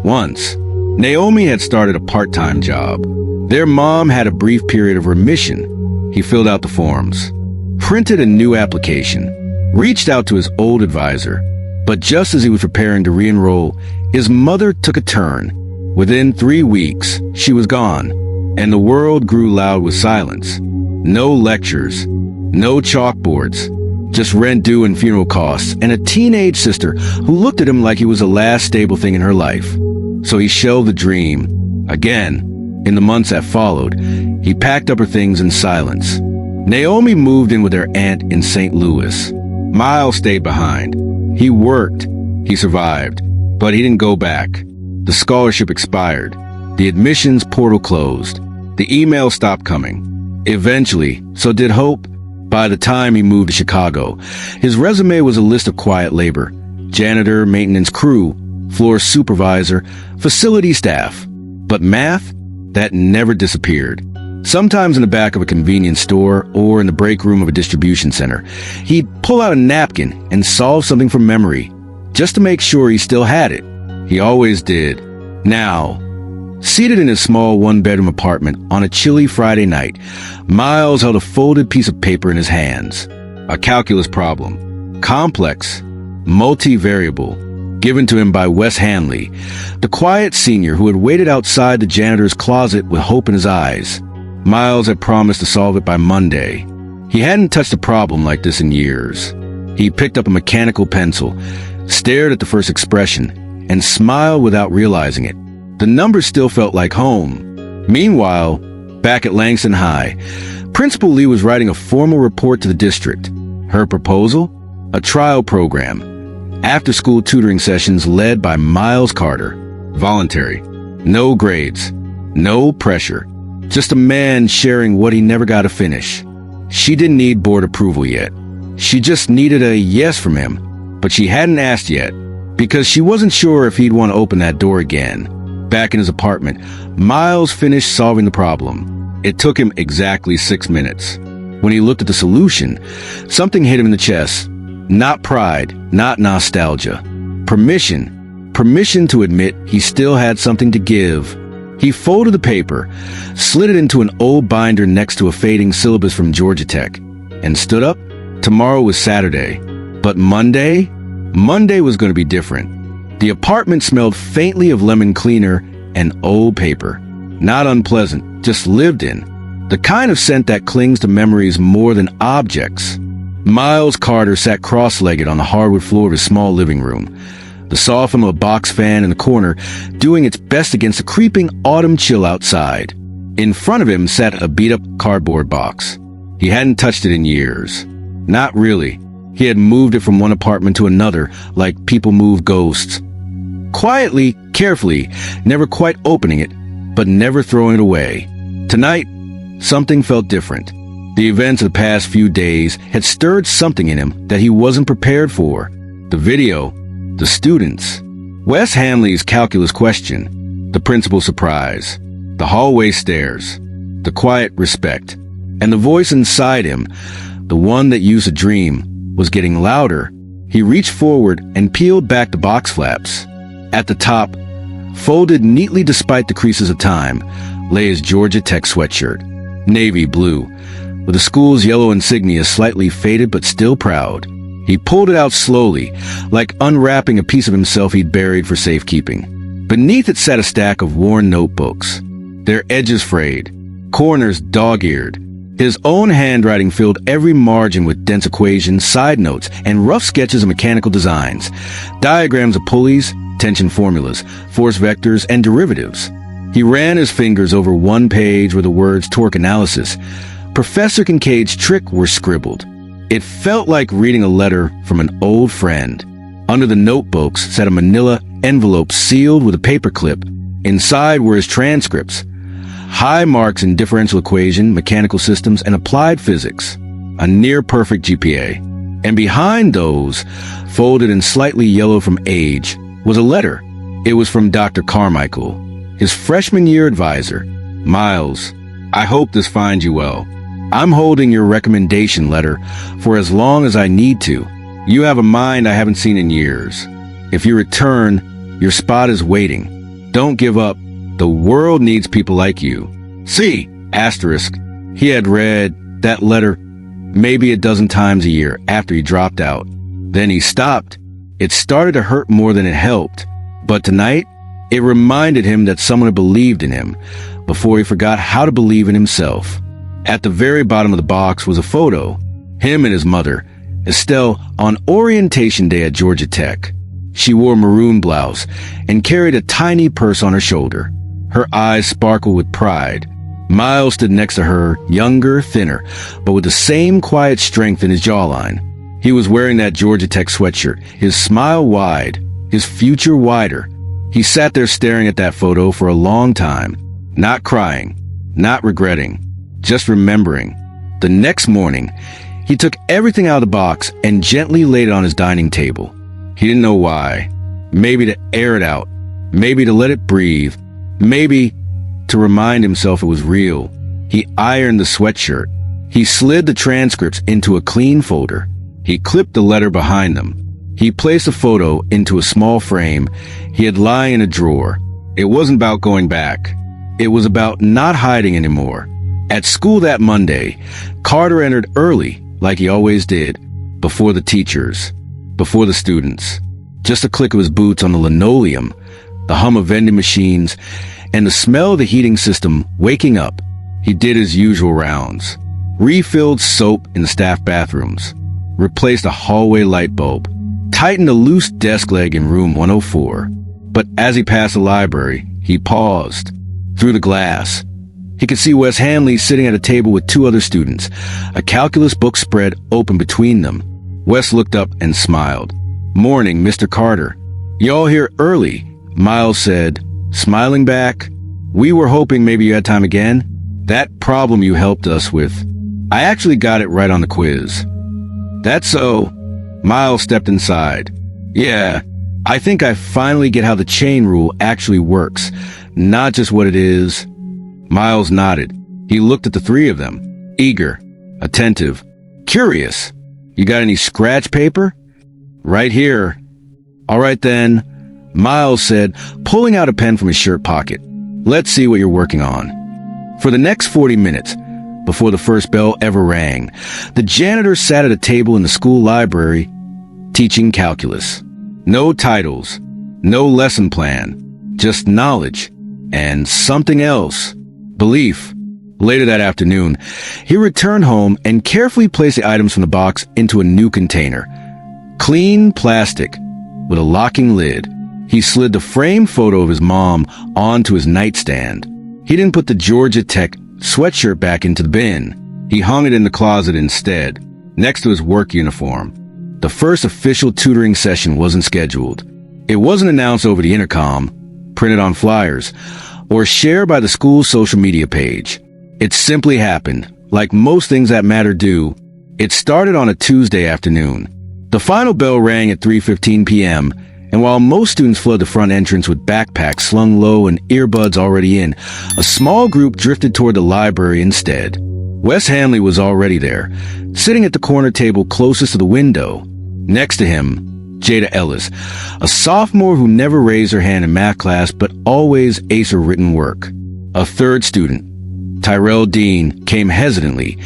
Once, Naomi had started a part-time job. Their mom had a brief period of remission. He filled out the forms, printed a new application, reached out to his old advisor. But just as he was preparing to re-enroll, his mother took a turn. Within 3 weeks, she was gone, and the world grew loud with silence. No lectures, no chalkboards, just rent due and funeral costs, and a teenage sister who looked at him like he was the last stable thing in her life. So he shelved the dream. Again, in the months that followed, he packed up her things in silence. Naomi moved in with her aunt in St. Louis. Miles stayed behind. He worked. He survived. But he didn't go back. The scholarship expired. The admissions portal closed. The emails stopped coming. Eventually, so did hope. By the time he moved to Chicago, his resume was a list of quiet labor: janitor, maintenance crew, floor supervisor, facility staff. But math? That never disappeared. Sometimes in the back of a convenience store or in the break room of a distribution center, he'd pull out a napkin and solve something from memory, just to make sure he still had it. He always did. Now, seated in his small one-bedroom apartment on a chilly Friday night, Miles held a folded piece of paper in his hands. A calculus problem. Complex. Multivariable. Given to him by Wes Hanley, the quiet senior who had waited outside the janitor's closet with hope in his eyes. Miles had promised to solve it by Monday. He hadn't touched a problem like this in years. He picked up a mechanical pencil, stared at the first expression, and smiled without realizing it. The numbers still felt like home. Meanwhile, back at Langston High, Principal Lee was writing a formal report to the district. Her proposal? A trial program. After-school tutoring sessions led by Miles Carter. Voluntary. No grades. No pressure. Just a man sharing what he never got to finish. She didn't need board approval yet. She just needed a yes from him. But she hadn't asked yet, because she wasn't sure if he'd want to open that door again. Back in his apartment, Miles finished solving the problem. It took him exactly 6 minutes. When he looked at the solution, something hit him in the chest. Not pride, not nostalgia. Permission. Permission to admit he still had something to give. He folded the paper, slid it into an old binder next to a fading syllabus from Georgia Tech, and stood up. Tomorrow was Saturday. But Monday? Monday was going to be different. The apartment smelled faintly of lemon cleaner and old paper. Not unpleasant, just lived in. The kind of scent that clings to memories more than objects. Miles Carter sat cross-legged on the hardwood floor of his small living room, the soft hum of a box fan in the corner doing its best against the creeping autumn chill outside. In front of him sat a beat-up cardboard box. He hadn't touched it in years. Not really. He had moved it from one apartment to another like people move ghosts. Quietly, carefully, never quite opening it, but never throwing it away. Tonight, something felt different. The events of the past few days had stirred something in him that he wasn't prepared for. The video, the students, Wes Hanley's calculus question. the principal's surprise, the hallway stairs, the quiet respect, and the voice inside him, the one that used to dream, was getting louder. He reached forward and peeled back the box flaps. At the top, folded neatly despite the creases of time, lay his Georgia Tech sweatshirt, navy blue, with the school's yellow insignia slightly faded but still proud. He pulled it out slowly, like unwrapping a piece of himself he'd buried for safekeeping. Beneath it sat a stack of worn notebooks, their edges frayed, corners dog-eared. His own handwriting filled every margin with dense equations, side notes, and rough sketches of mechanical designs, diagrams of pulleys, tension formulas, force vectors, and derivatives. He ran his fingers over one page where the words torque analysis, Professor Kincaid's trick were scribbled. It felt like reading a letter from an old friend. Under the notebooks sat a manila envelope sealed with a paperclip. Inside were his transcripts, high marks in differential equation, mechanical systems, and applied physics, a near-perfect GPA. And behind those, folded and slightly yellow from age, was a letter. It was from Dr. Carmichael, his freshman year advisor. Miles, I hope this finds you well. I'm holding your recommendation letter for as long as I need to. You have a mind I haven't seen in years. If you return, your spot is waiting. Don't give up. The world needs people like you. See, asterisk. He had read that letter maybe a dozen times a year after he dropped out. Then he stopped. It started to hurt more than it helped. But tonight, it reminded him that someone had believed in him before he forgot how to believe in himself. At the very bottom of the box was a photo. Him and his mother, Estelle, on orientation day at Georgia Tech. She wore a maroon blouse and carried a tiny purse on her shoulder. Her eyes sparkled with pride. Miles stood next to her, younger, thinner, but with the same quiet strength in his jawline. He was wearing that Georgia Tech sweatshirt, his smile wide, his future wider. He sat there staring at that photo for a long time, not crying, not regretting, just remembering. The next morning, he took everything out of the box and gently laid it on his dining table. He didn't know why. Maybe to air it out, maybe to let it breathe, maybe to remind himself it was real. He ironed the sweatshirt. He slid the transcripts into a clean folder. He clipped the letter behind them. He placed the photo into a small frame he had lying in a drawer. It wasn't about going back. It was about not hiding anymore. At school that Monday, Carter entered early, like he always did, before the teachers, before the students. Just the click of his boots on the linoleum, the hum of vending machines, and the smell of the heating system waking up. He did his usual rounds, refilled soap in the staff bathrooms, replaced a hallway light bulb, tightened a loose desk leg in room 104. But as he passed the library, he paused. Through the glass, he could see Wes Hanley sitting at a table with two other students, a calculus book spread open between them. Wes looked up and smiled. "Morning, Mr. Carter. Y'all here early," Miles said, smiling back. "We were hoping maybe you had time again. That problem you helped us with, I actually got it right on the quiz." "That's so." Miles stepped inside. "Yeah, I think I finally get how the chain rule actually works, not just what it is." Miles nodded. He looked at the three of them, eager, attentive, curious. "You got any scratch paper?" "Right here." "All right then," Miles said, pulling out a pen from his shirt pocket. "Let's see what you're working on." For the next 40 minutes, before the first bell ever rang, the janitor sat at a table in the school library, teaching calculus. No titles, no lesson plan, just knowledge, and something else. Belief. Later that afternoon, he returned home and carefully placed the items from the box into a new container. Clean plastic, with a locking lid. He slid the framed photo of his mom onto his nightstand. He didn't put the Georgia Tech sweatshirt back into the bin. He hung it in the closet instead, next to his work uniform. The first official tutoring session wasn't scheduled. It wasn't announced over the intercom, printed on flyers, or shared by the school's social media page. It simply happened, like most things that matter do. It started on a Tuesday afternoon. The final bell rang at 3:15 p.m., And while most students flood the front entrance with backpacks slung low and earbuds already in, a small group drifted toward the library instead. Wes Hanley was already there, sitting at the corner table closest to the window. Next to him, Jada Ellis, a sophomore who never raised her hand in math class but always aced her written work. A third student, Tyrell Dean, came hesitantly,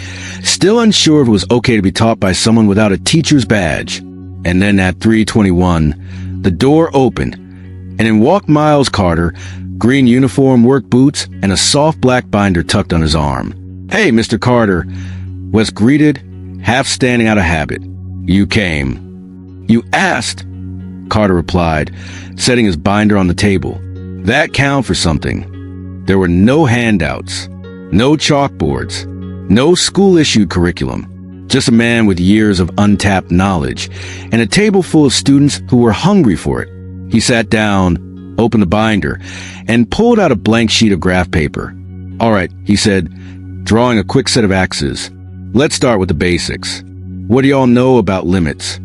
still unsure if it was okay to be taught by someone without a teacher's badge. And then at 3:21, the door opened, and in walked Miles Carter, green uniform, work boots, and a soft black binder tucked on his arm. "Hey, Mr. Carter," Wes greeted, half standing out of habit. "You came." "You asked," Carter replied, setting his binder on the table. That counted for something. There were no handouts, no chalkboards, no school-issued curriculum. Just a man with years of untapped knowledge, and a table full of students who were hungry for it. He sat down, opened the binder, and pulled out a blank sheet of graph paper. "All right," he said, drawing a quick set of axes. "Let's start with the basics. What do y'all know about limits?"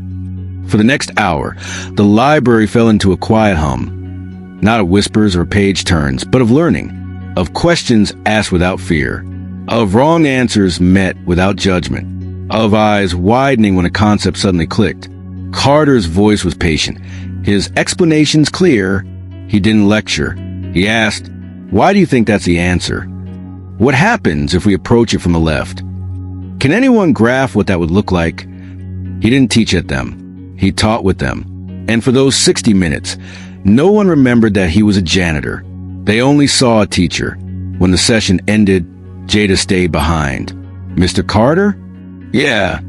For the next hour, the library fell into a quiet hum. Not of whispers or page turns, but of learning, of questions asked without fear, of wrong answers met without judgment, of eyes widening when a concept suddenly clicked. Carter's voice was patient, his explanations clear. He didn't lecture. He asked, "Why do you think that's the answer? What happens if we approach it from the left? Can anyone graph what that would look like?" He didn't teach at them. He taught with them. And for those 60 minutes, no one remembered that he was a janitor. They only saw a teacher. When the session ended, Jada stayed behind. "Mr. Carter?" "Yeah.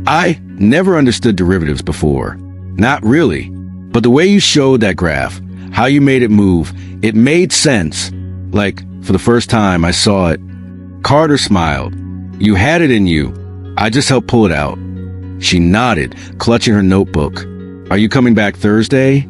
I never understood derivatives before. Not really. But the way you showed that graph, how you made it move, it made sense. Like, for the first time, I saw it." Carter smiled. "You had it in you. I just helped pull it out." She nodded, clutching her notebook. "Are you coming back Thursday?"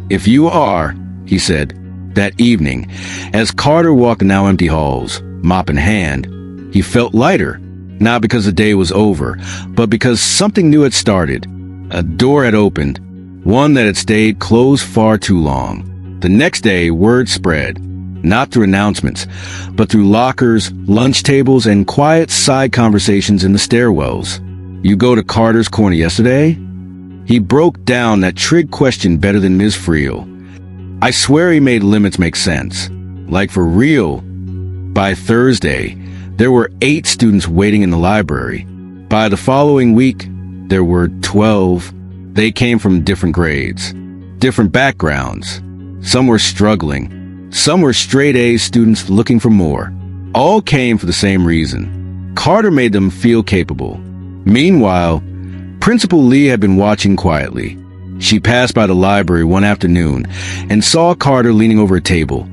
"If you are," he said. That evening, as Carter walked the now empty halls, mop in hand, he felt lighter. Not because the day was over, but because something new had started. A door had opened, one that had stayed closed far too long. The next day, word spread, not through announcements, but through lockers, lunch tables, and quiet side conversations in the stairwells. "You go to Carter's Corner yesterday?" He broke down that trig question better than Ms. Friel. I swear he made limits make sense. Like for real. By Thursday, there were 8 students waiting in the library. By the following week, there were 12. They came from different grades, different backgrounds. Some were struggling. Some were straight-A students looking for more. All came for the same reason. Carter made them feel capable. Meanwhile, Principal Lee had been watching quietly. She passed by the library one afternoon and saw Carter leaning over a table,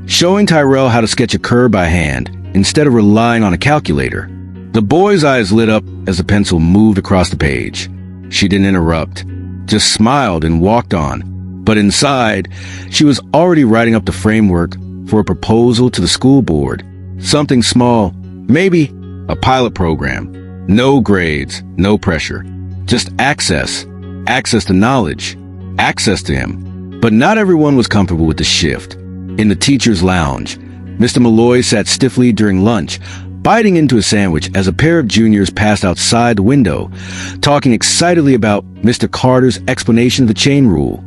showing Tyrell how to sketch a curve by hand instead of relying on a calculator. The boy's eyes lit up as the pencil moved across the page. She didn't interrupt, just smiled and walked on. But inside, she was already writing up the framework for a proposal to the school board. Something small, maybe a pilot program. No grades, no pressure. Just access to knowledge, access to him. But not everyone was comfortable with the shift. In the teacher's lounge, Mr. Malloy sat stiffly during lunch, biting into a sandwich as a pair of juniors passed outside the window, talking excitedly about Mr. Carter's explanation of the chain rule.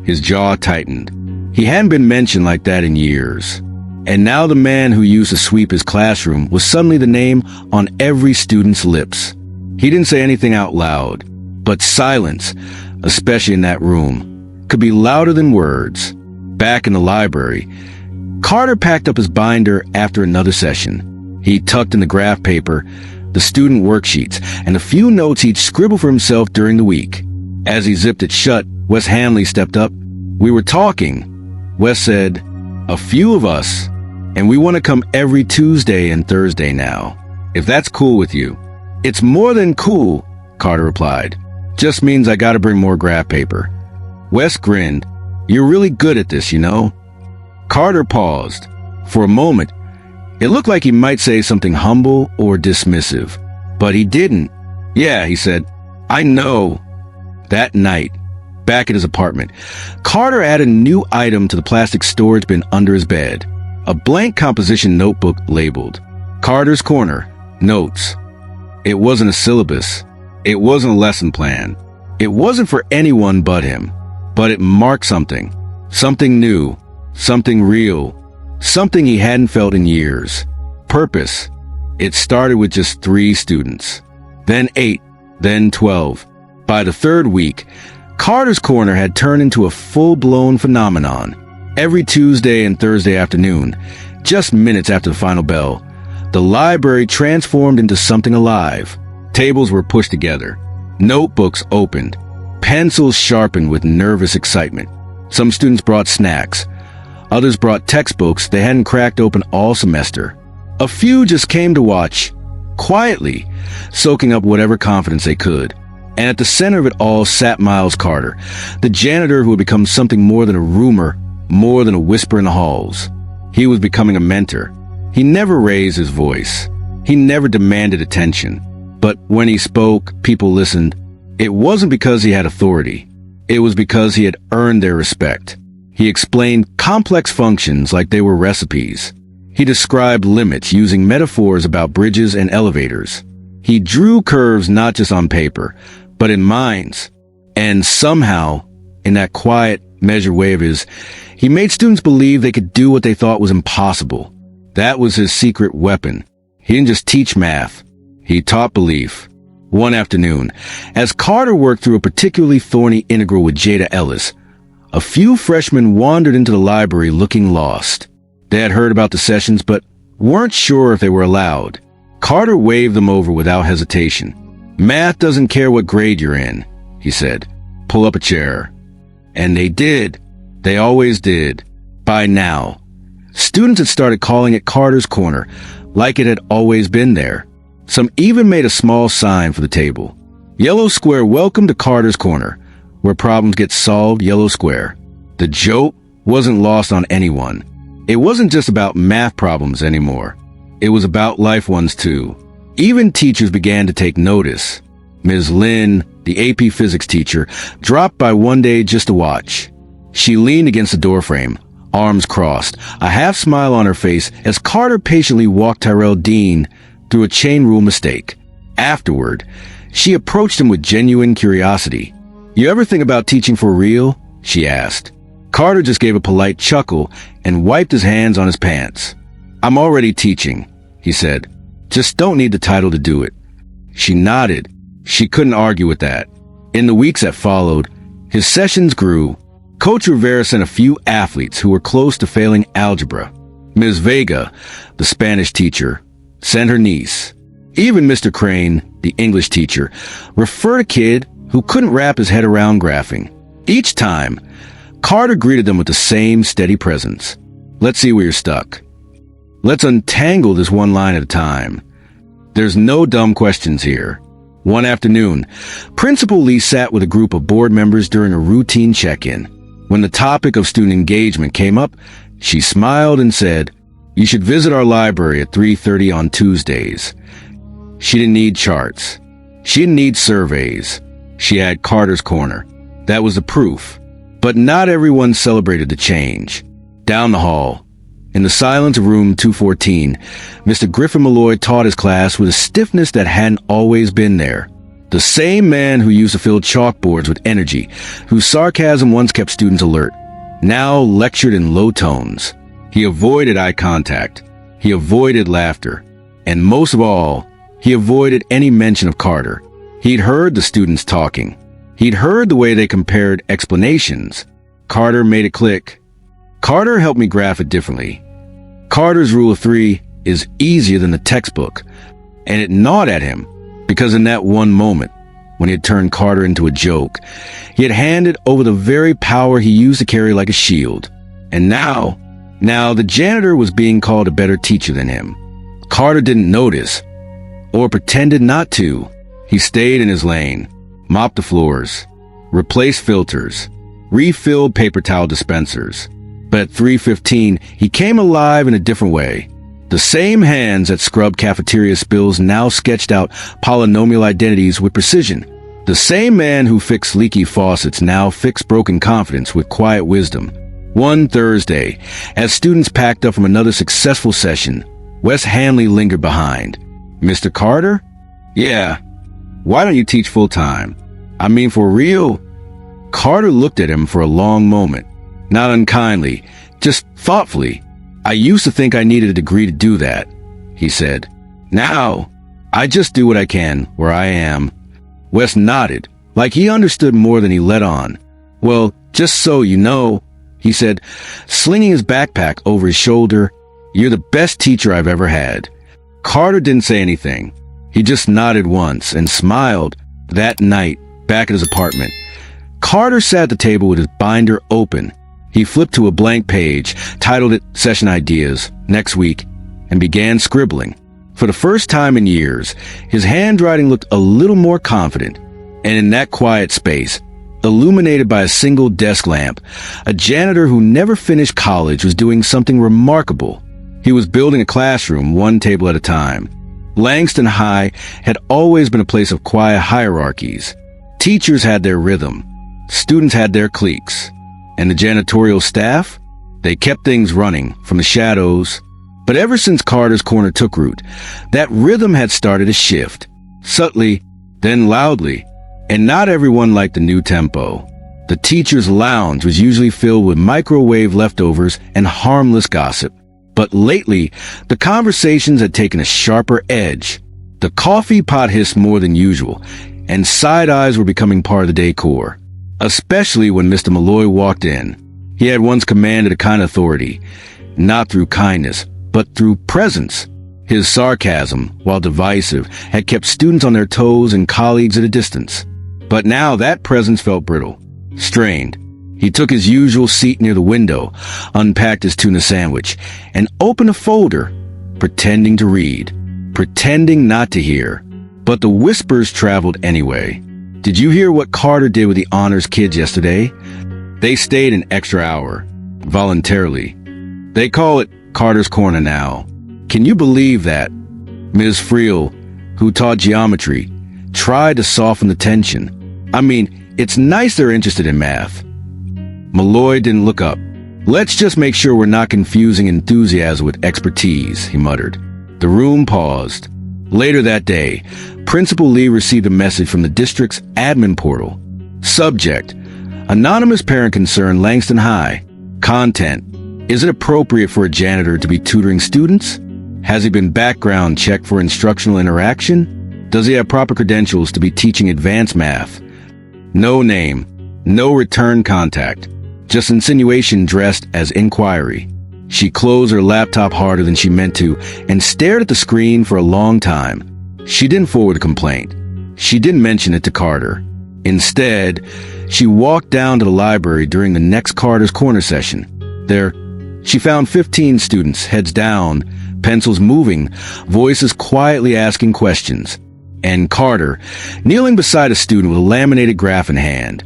His jaw tightened. He hadn't been mentioned like that in years. And now the man who used to sweep his classroom was suddenly the name on every student's lips. He didn't say anything out loud, but silence, especially in that room, could be louder than words. Back in the library, Carter packed up his binder after another session. He tucked in the graph paper, the student worksheets, and a few notes he'd scribbled for himself during the week. As he zipped it shut, Wes Hanley stepped up. "We were talking," Wes said. "A few of us, and we want to come every Tuesday and Thursday now, if that's cool with you." "It's more than cool," Carter replied. "Just means I gotta bring more graph paper." Wes grinned. "You're really good at this, you know." Carter paused. For a moment, it looked like he might say something humble or dismissive, but he didn't. "Yeah," he said. "I know." That night, Back at his apartment, Carter added a new item to the plastic storage bin under his bed. A blank composition notebook labeled Carter's Corner, Notes. It wasn't a syllabus. It wasn't a lesson plan. It wasn't for anyone but him. But it marked something. Something new. Something real. Something he hadn't felt in years. Purpose. It started with just 3 students. Then 8. Then 12. By the 3rd week, Carter's Corner had turned into a full-blown phenomenon. Every Tuesday and Thursday afternoon, just minutes after the final bell, the library transformed into something alive. Tables were pushed together. Notebooks opened. Pencils sharpened with nervous excitement. Some students brought snacks. Others brought textbooks they hadn't cracked open all semester. A few just came to watch, quietly, soaking up whatever confidence they could. And at the center of it all sat Miles Carter, the janitor who had become something more than a rumor, more than a whisper in the halls. He was becoming a mentor. He never raised his voice. He never demanded attention. But when he spoke, people listened. It wasn't because he had authority. It was because he had earned their respect. He explained complex functions like they were recipes. He described limits using metaphors about bridges and elevators. He drew curves not just on paper, but in minds. And somehow, in that quiet, measured way of his, he made students believe they could do what they thought was impossible. That was his secret weapon. He didn't just teach math. He taught belief. One afternoon, as Carter worked through a particularly thorny integral with Jada Ellis, a few freshmen wandered into the library looking lost. They had heard about the sessions, but weren't sure if they were allowed. Carter waved them over without hesitation. "Math doesn't care what grade you're in," he said. "Pull up a chair." And they did. They always did. By now, students had started calling it Carter's Corner, like it had always been there. Some even made a small sign for the table. Yellow square, welcome to Carter's Corner, where problems get solved, yellow square. The joke wasn't lost on anyone. It wasn't just about math problems anymore. It was about life ones too. Even teachers began to take notice. Ms. Lynn, the AP physics teacher, dropped by one day just to watch. She leaned against the doorframe, arms crossed, a half smile on her face as Carter patiently walked Tyrell Dean through a chain rule mistake. Afterward, she approached him with genuine curiosity. "You ever think about teaching for real?" she asked. Carter just gave a polite chuckle and wiped his hands on his pants. "I'm already teaching," he said. "Just don't need the title to do it." She nodded. She couldn't argue with that. In the weeks that followed, his sessions grew. Coach Rivera sent a few athletes who were close to failing algebra. Ms. Vega, the Spanish teacher, sent her niece. Even Mr. Crane, the English teacher, referred a kid who couldn't wrap his head around graphing. Each time, Carter greeted them with the same steady presence. "Let's see where you're stuck. Let's untangle this one line at a time. There's no dumb questions here." One afternoon, Principal Lee sat with a group of board members during a routine check-in. When the topic of student engagement came up, she smiled and said, "You should visit our library at 3:30 on Tuesdays." She didn't need charts. She didn't need surveys. She had Carter's Corner. That was the proof. But not everyone celebrated the change. Down the hall, in the silence of room 214, Mr. Griffin Malloy taught his class with a stiffness that hadn't always been there. The same man who used to fill chalkboards with energy, whose sarcasm once kept students alert, now lectured in low tones. He avoided eye contact. He avoided laughter. And most of all, he avoided any mention of Carter. He'd heard the students talking. He'd heard the way they compared explanations. Carter made it click. Carter helped me graph it differently. Carter's rule of 3 is easier than the textbook. And it gnawed at him, because in that one moment, when he had turned Carter into a joke, he had handed over the very power he used to carry like a shield. And now the janitor was being called a better teacher than him. Carter didn't notice, or pretended not to. He stayed in his lane, mopped the floors, replaced filters, refilled paper towel dispensers. But at 3:15, he came alive in a different way. The same hands that scrubbed cafeteria spills now sketched out polynomial identities with precision. The same man who fixed leaky faucets now fixed broken confidence with quiet wisdom. One Thursday, as students packed up from another successful session, Wes Hanley lingered behind. "Mr. Carter?" "Yeah. Why don't you teach full-time?" "I mean, for real?" Carter looked at him for a long moment, not unkindly, just thoughtfully. "I used to think I needed a degree to do that," he said. "Now, I just do what I can where I am." Wes nodded, like he understood more than he let on. "Well, just so you know," he said, slinging his backpack over his shoulder, "you're the best teacher I've ever had." Carter didn't say anything. He just nodded once and smiled. That night, back at his apartment, Carter sat at the table with his binder open. He flipped to a blank page, titled it Session Ideas, Next Week, and began scribbling. For the first time in years, his handwriting looked a little more confident. And in that quiet space, illuminated by a single desk lamp, a janitor who never finished college was doing something remarkable. He was building a classroom one table at a time. Langston High had always been a place of quiet hierarchies. Teachers had their rhythm. Students had their cliques. And the janitorial staff? They kept things running from the shadows. But ever since Carter's Corner took root, that rhythm had started to shift. Subtly, then loudly. And not everyone liked the new tempo. The teacher's lounge was usually filled with microwave leftovers and harmless gossip. But lately, the conversations had taken a sharper edge. The coffee pot hissed more than usual, and side eyes were becoming part of the decor. Especially when Mr. Malloy walked in. He had once commanded a kind of authority, not through kindness, but through presence. His sarcasm, while divisive, had kept students on their toes and colleagues at a distance. But now that presence felt brittle, strained. He took his usual seat near the window, unpacked his tuna sandwich, and opened a folder, pretending to read, pretending not to hear. But the whispers traveled anyway. "Did you hear what Carter did with the honors kids yesterday? They stayed an extra hour, voluntarily. They call it Carter's Corner now. Can you believe that?" Ms. Friel, who taught geometry, tried to soften the tension. "I mean, it's nice they're interested in math." Malloy didn't look up. "Let's just make sure we're not confusing enthusiasm with expertise," he muttered. The room paused. Later that day, Principal Lee received a message from the district's admin portal. Subject: Anonymous parent concern Langston High. Content: Is it appropriate for a janitor to be tutoring students? Has he been background checked for instructional interaction? Does he have proper credentials to be teaching advanced math? No name, no return contact, just insinuation dressed as inquiry. She closed her laptop harder than she meant to and stared at the screen for a long time. She didn't forward a complaint. She didn't mention it to Carter. Instead, she walked down to the library during the next Carter's Corner session. There, she found 15 students, heads down, pencils moving, voices quietly asking questions. And Carter, kneeling beside a student with a laminated graph in hand,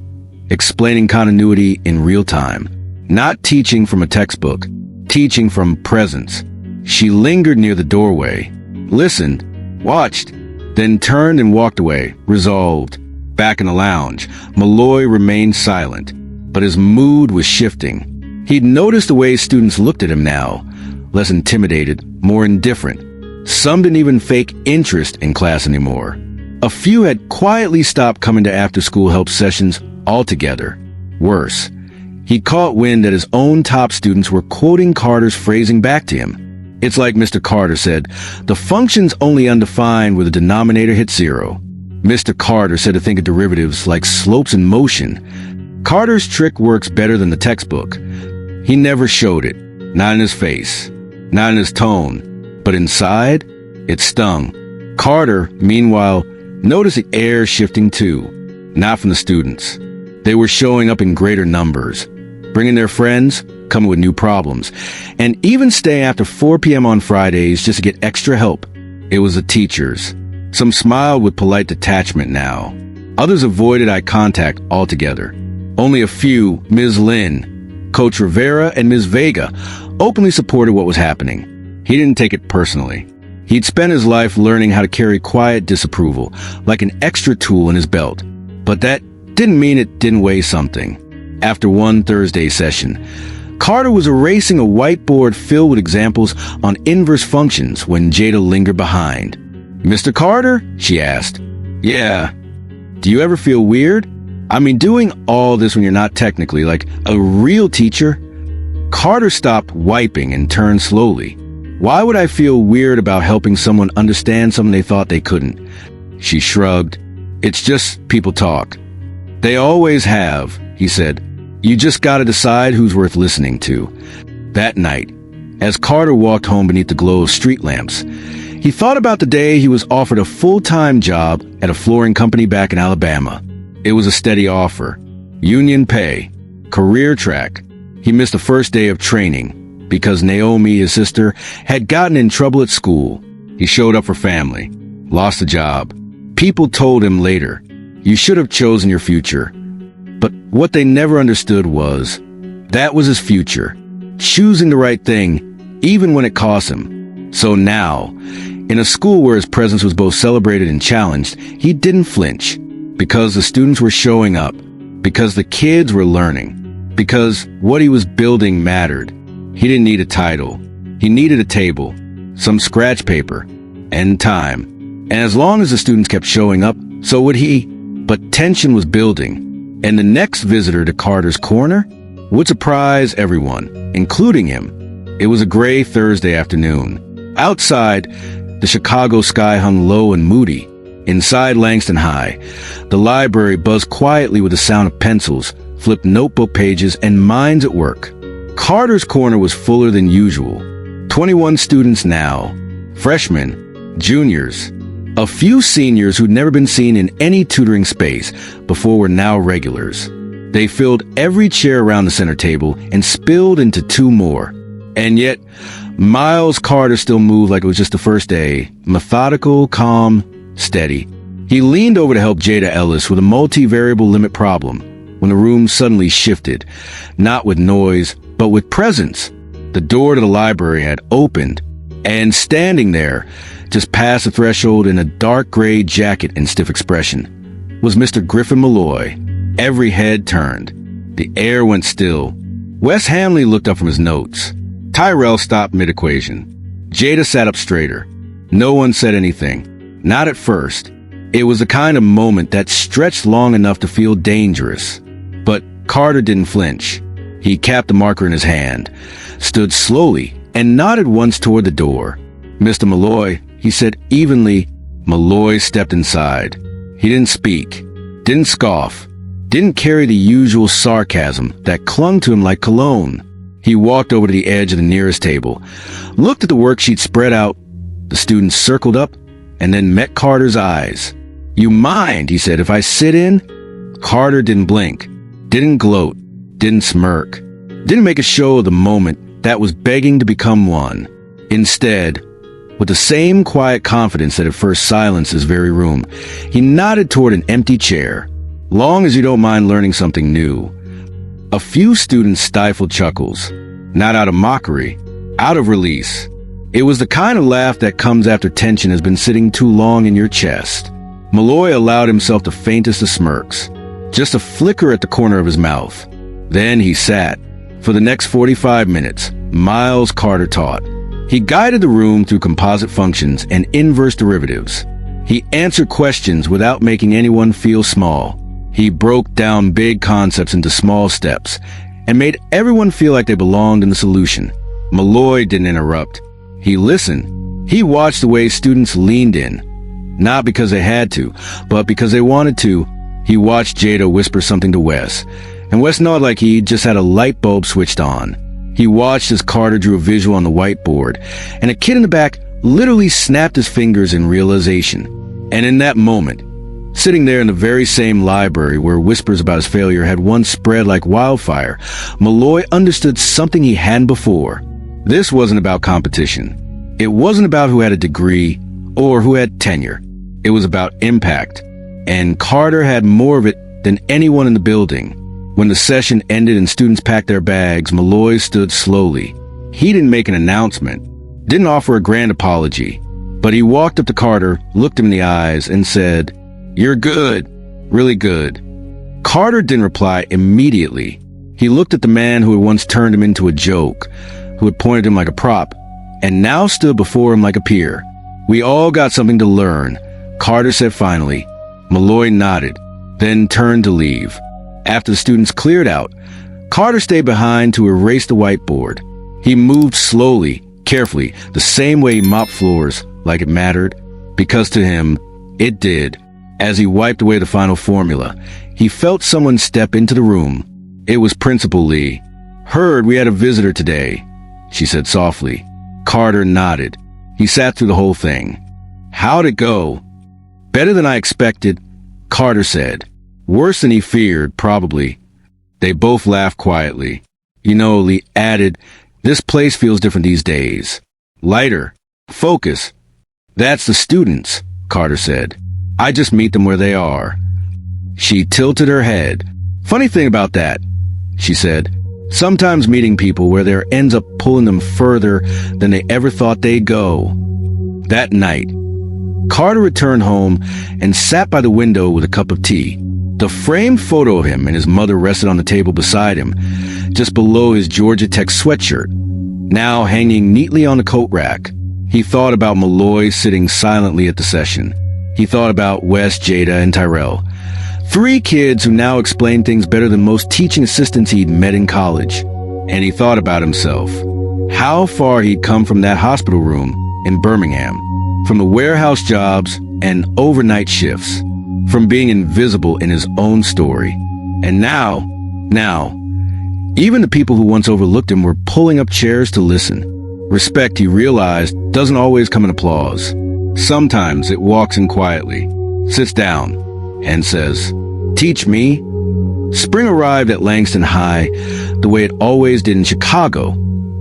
explaining continuity in real time. Not teaching from a textbook, teaching from presence. She lingered near the doorway, listened, watched, then turned and walked away, resolved. Back in the lounge, Malloy remained silent, but his mood was shifting. He'd noticed the way students looked at him now, less intimidated, more indifferent. Some didn't even fake interest in class anymore. A few had quietly stopped coming to after-school help sessions altogether. Worse, he caught wind that his own top students were quoting Carter's phrasing back to him. It's like Mr. Carter said, "The function's only undefined where the denominator hits zero." Mr. Carter said to think of derivatives like slopes in motion. Carter's trick works better than the textbook. He never showed it, not in his face, not in his tone, but inside, it stung. Carter, meanwhile, noticed the air shifting too, not from the students. They were showing up in greater numbers, bringing their friends, coming with new problems, and even staying after 4 p.m. on Fridays just to get extra help. It was the teachers. Some smiled with polite detachment now. Others avoided eye contact altogether. Only a few, Ms. Lynn, Coach Rivera, and Ms. Vega, openly supported what was happening. He didn't take it personally. He'd spent his life learning how to carry quiet disapproval, like an extra tool in his belt. But that didn't mean it didn't weigh something. After one Thursday session, Carter was erasing a whiteboard filled with examples on inverse functions when Jada lingered behind. "Mr. Carter?" she asked. "Yeah. Do you ever feel weird? I mean, doing all this when you're not technically, like, a real teacher?" Carter stopped wiping and turned slowly. "Why would I feel weird about helping someone understand something they thought they couldn't?" She shrugged. "It's just people talk. They always have," he said. "You just gotta decide who's worth listening to." That night, as Carter walked home beneath the glow of street lamps, he thought about the day he was offered a full-time job at a flooring company back in Alabama. It was a steady offer, union pay, career track. He missed the first day of training because Naomi, his sister, had gotten in trouble at school. He showed up for family, lost the job. People told him later, "You should have chosen your future." But what they never understood was, that was his future, choosing the right thing, even when it cost him. So now, in a school where his presence was both celebrated and challenged, he didn't flinch, because the students were showing up, because the kids were learning, because what he was building mattered. He didn't need a title. He needed a table, some scratch paper, and time. And as long as the students kept showing up, so would he. But tension was building, and the next visitor to Carter's corner would surprise everyone, including him. It was a gray Thursday afternoon. Outside, the Chicago sky hung low and moody. Inside Langston High, the library buzzed quietly with the sound of pencils, flipped notebook pages, and minds at work. Carter's corner was fuller than usual. 21 students now, freshmen, juniors. A few seniors who'd never been seen in any tutoring space before were now regulars. They filled every chair around the center table and spilled into two more. And yet, Miles Carter still moved like it was just the first day, methodical, calm, steady. He leaned over to help Jada Ellis with a multivariable limit problem when the room suddenly shifted, not with noise, but with presence. The door to the library had opened, and standing there, just past the threshold in a dark gray jacket and stiff expression, was Mr. Griffin Malloy. Every head turned. The air went still. Wes Hamley looked up from his notes. Tyrell stopped mid-equation. Jada sat up straighter. No one said anything. Not at first. It was the kind of moment that stretched long enough to feel dangerous. But Carter didn't flinch. He capped the marker in his hand, stood slowly, and nodded once toward the door. "Mr. Malloy," he said evenly. Malloy stepped inside. He didn't speak, didn't scoff, didn't carry the usual sarcasm that clung to him like cologne. He walked over to the edge of the nearest table, looked at the worksheet spread out. The students circled up and then met Carter's eyes. "You mind," he said, "if I sit in?" Carter didn't blink, didn't gloat, didn't smirk, didn't make a show of the moment that was begging to become one. Instead, with the same quiet confidence that at first silenced his very room, he nodded toward an empty chair. "Long as you don't mind learning something new." A few students stifled chuckles, not out of mockery, out of release. It was the kind of laugh that comes after tension has been sitting too long in your chest. Malloy allowed himself the faintest of smirks, just a flicker at the corner of his mouth. Then he sat. For the next 45 minutes, Miles Carter taught. He guided the room through composite functions and inverse derivatives. He answered questions without making anyone feel small. He broke down big concepts into small steps and made everyone feel like they belonged in the solution. Malloy didn't interrupt. He listened. He watched the way students leaned in, not because they had to, but because they wanted to. He watched Jada whisper something to Wes, and Wes nodded like he just had a light bulb switched on. He watched as Carter drew a visual on the whiteboard, and a kid in the back literally snapped his fingers in realization. And in that moment, sitting there in the very same library where whispers about his failure had once spread like wildfire, Malloy understood something he hadn't before. This wasn't about competition. It wasn't about who had a degree or who had tenure. It was about impact. And Carter had more of it than anyone in the building. When the session ended and students packed their bags, Malloy stood slowly. He didn't make an announcement, didn't offer a grand apology, but he walked up to Carter, looked him in the eyes, and said, "You're good. Really good. Carter didn't reply immediately. He looked at the man who had once turned him into a joke, who had pointed him like a prop, and now stood before him like a peer. We all got something to learn, Carter said finally. Malloy nodded, then turned to leave. After the students cleared out, Carter stayed behind to erase the whiteboard. He moved slowly, carefully, the same way he mopped floors, like it mattered, because to him, it did. As he wiped away the final formula, he felt someone step into the room. It was Principal Lee. Heard we had a visitor today, she said softly. Carter nodded. He sat through the whole thing. How'd it go? Better than I expected, Carter said. Worse than he feared, probably. They both laughed quietly. You know, Lee added, this place feels different these days. Lighter. Focus. That's the students, Carter said. I just meet them where they are. She tilted her head. Funny thing about that, she said. Sometimes meeting people where there ends up pulling them further than they ever thought they'd go. That night, Carter returned home and sat by the window with a cup of tea. The framed photo of him and his mother rested on the table beside him, just below his Georgia Tech sweatshirt, now hanging neatly on the coat rack. He thought about Malloy sitting silently at the session. He thought about Wes, Jada, and Tyrell. 3 kids who now explained things better than most teaching assistants he'd met in college. And he thought about himself. How far he'd come from that hospital room in Birmingham, from the warehouse jobs and overnight shifts, from being invisible in his own story. And now, even the people who once overlooked him were pulling up chairs to listen. Respect, he realized, doesn't always come in applause. Sometimes it walks in quietly, sits down, and says, teach me. Spring arrived at Langston High the way it always did in Chicago.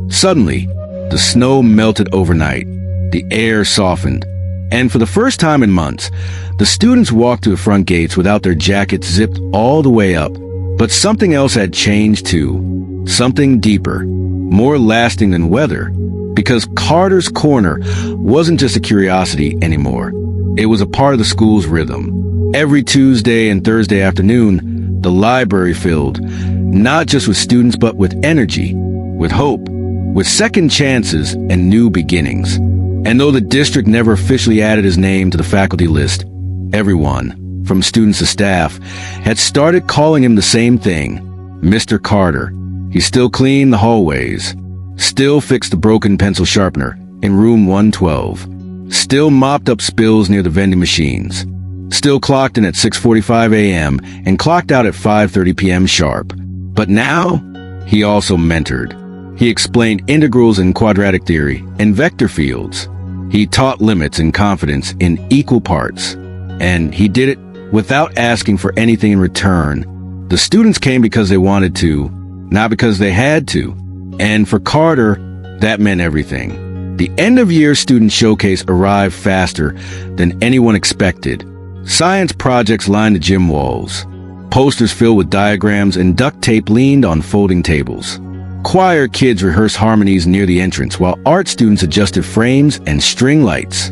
Suddenly, the snow melted overnight. The air softened. And for the first time in months, the students walked to the front gates without their jackets zipped all the way up. But something else had changed too. Something deeper, more lasting than weather. Because Carter's Corner wasn't just a curiosity anymore. It was a part of the school's rhythm. Every Tuesday and Thursday afternoon, the library filled, not just with students but with energy, with hope, with second chances and new beginnings. And though the district never officially added his name to the faculty list, everyone, from students to staff, had started calling him the same thing, Mr. Carter. He still cleaned the hallways, still fixed the broken pencil sharpener in room 112, still mopped up spills near the vending machines, still clocked in at 6:45 a.m. and clocked out at 5:30 p.m. sharp. But now, he also mentored. He explained integrals and quadratic theory and vector fields. He taught limits and confidence in equal parts. And he did it without asking for anything in return. The students came because they wanted to, not because they had to. And for Carter, that meant everything. The end-of-year student showcase arrived faster than anyone expected. Science projects lined the gym walls. Posters filled with diagrams and duct tape leaned on folding tables. Choir kids rehearsed harmonies near the entrance, while art students adjusted frames and string lights.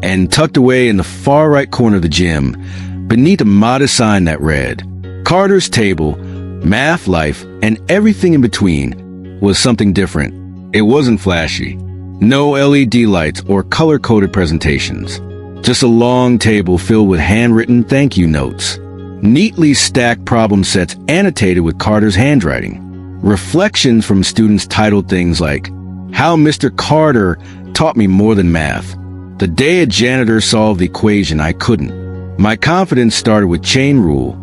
And tucked away in the far right corner of the gym, beneath a modest sign that read, Carter's Table, Math, Life, and Everything in Between, was something different. It wasn't flashy. No LED lights or color-coded presentations. Just a long table filled with handwritten thank you notes. Neatly stacked problem sets annotated with Carter's handwriting. Reflections from students titled things like, How Mr. Carter Taught Me More Than Math. The day a janitor solved the equation I couldn't. My confidence started with chain rule.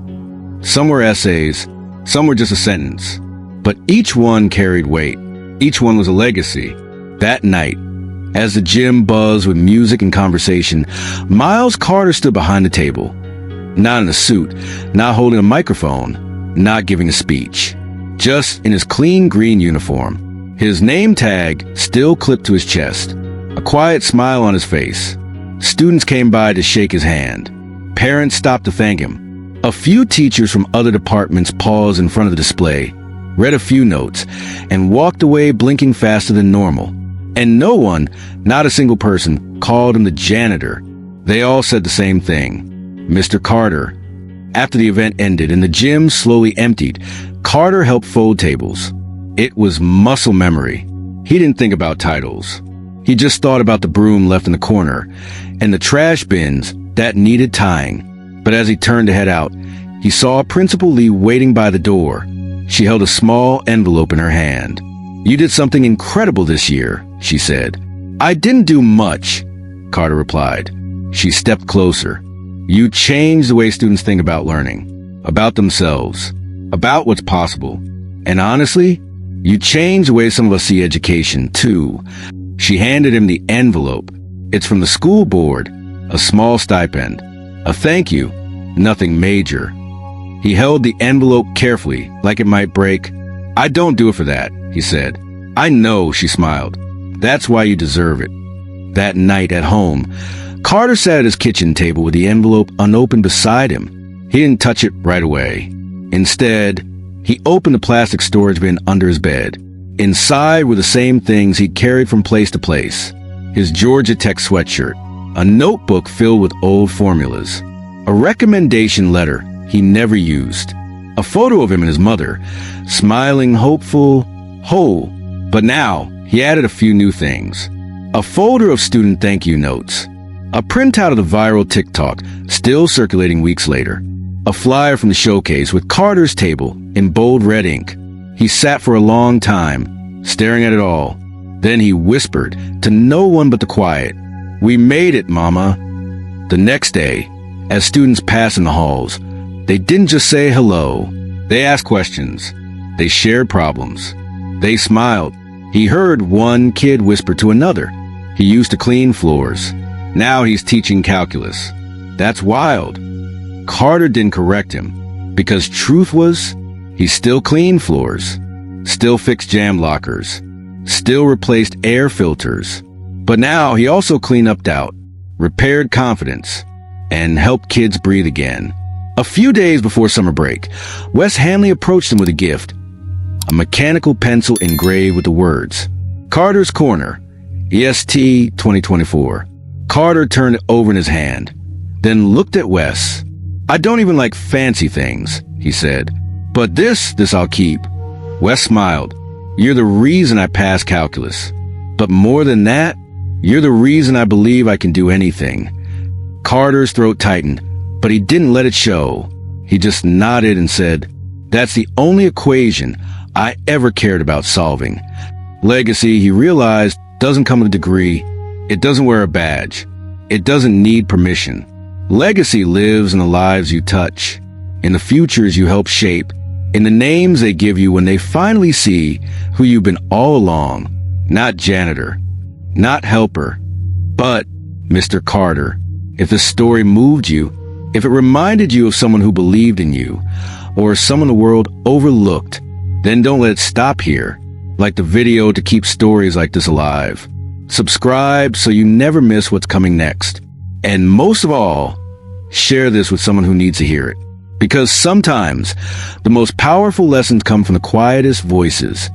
Some were essays, some were just a sentence. But each one carried weight. Each one was a legacy. That night, as the gym buzzed with music and conversation, Miles Carter stood behind the table. Not in a suit, not holding a microphone, not giving a speech. Just in his clean green uniform. His name tag still clipped to his chest. A quiet smile on his face. Students came by to shake his hand. Parents stopped to thank him. A few teachers from other departments paused in front of the display, read a few notes, and walked away blinking faster than normal. And no one, not a single person, called him the janitor. They all said the same thing. Mr. Carter. After the event ended and the gym slowly emptied, Carter helped fold tables. It was muscle memory. He didn't think about titles. He just thought about the broom left in the corner and the trash bins that needed tying. But as he turned to head out, he saw Principal Lee waiting by the door. She held a small envelope in her hand. "You did something incredible this year," she said. "I didn't do much," Carter replied. She stepped closer. "You changed the way students think about learning, about themselves, about what's possible. And honestly, you changed the way some of us see education, too." She handed him the envelope. "It's from the school board, a small stipend. A thank you, nothing major." He held the envelope carefully, like it might break. "I don't do it for that," he said. "I know," she smiled. "That's why you deserve it." That night at home, Carter sat at his kitchen table with the envelope unopened beside him. He didn't touch it right away. Instead, he opened the plastic storage bin under his bed. Inside were the same things he'd carried from place to place. His Georgia Tech sweatshirt, a notebook filled with old formulas, a recommendation letter he never used, a photo of him and his mother, smiling, hopeful, whole. But now, he added a few new things. A folder of student thank you notes, a printout of the viral TikTok, still circulating weeks later, a flyer from the showcase with Carter's table in bold red ink. He sat for a long time, staring at it all. Then he whispered to no one but the quiet, "We made it, Mama." The next day, as students passed in the halls, they didn't just say hello. They asked questions. They shared problems. They smiled. He heard one kid whisper to another, "He used to clean floors. Now he's teaching calculus." That's wild. Carter didn't correct him, because truth was, he still cleaned floors, still fixed jam lockers, still replaced air filters. But now he also cleaned up doubt, repaired confidence, and helped kids breathe again. A few days before summer break, Wes Hamley approached him with a gift, a mechanical pencil engraved with the words, "Carter's Corner, EST 2024. Carter turned it over in his hand, then looked at Wes. "I don't even like fancy things," he said, "but this I'll keep." Wes smiled. "You're the reason I passed calculus. But more than that, you're the reason I believe I can do anything." Carter's throat tightened, but he didn't let it show. He just nodded and said, "That's the only equation I ever cared about solving." Legacy, he realized, doesn't come with a degree. It doesn't wear a badge. It doesn't need permission. Legacy lives in the lives you touch, in the futures you help shape, in the names they give you when they finally see who you've been all along. Not janitor, not helper, but Mr. Carter. If the story moved you, if it reminded you of someone who believed in you, or someone the world overlooked, then don't let it stop here. Like the video to keep stories like this alive. Subscribe so you never miss what's coming next. And most of all, share this with someone who needs to hear it. Because sometimes the most powerful lessons come from the quietest voices.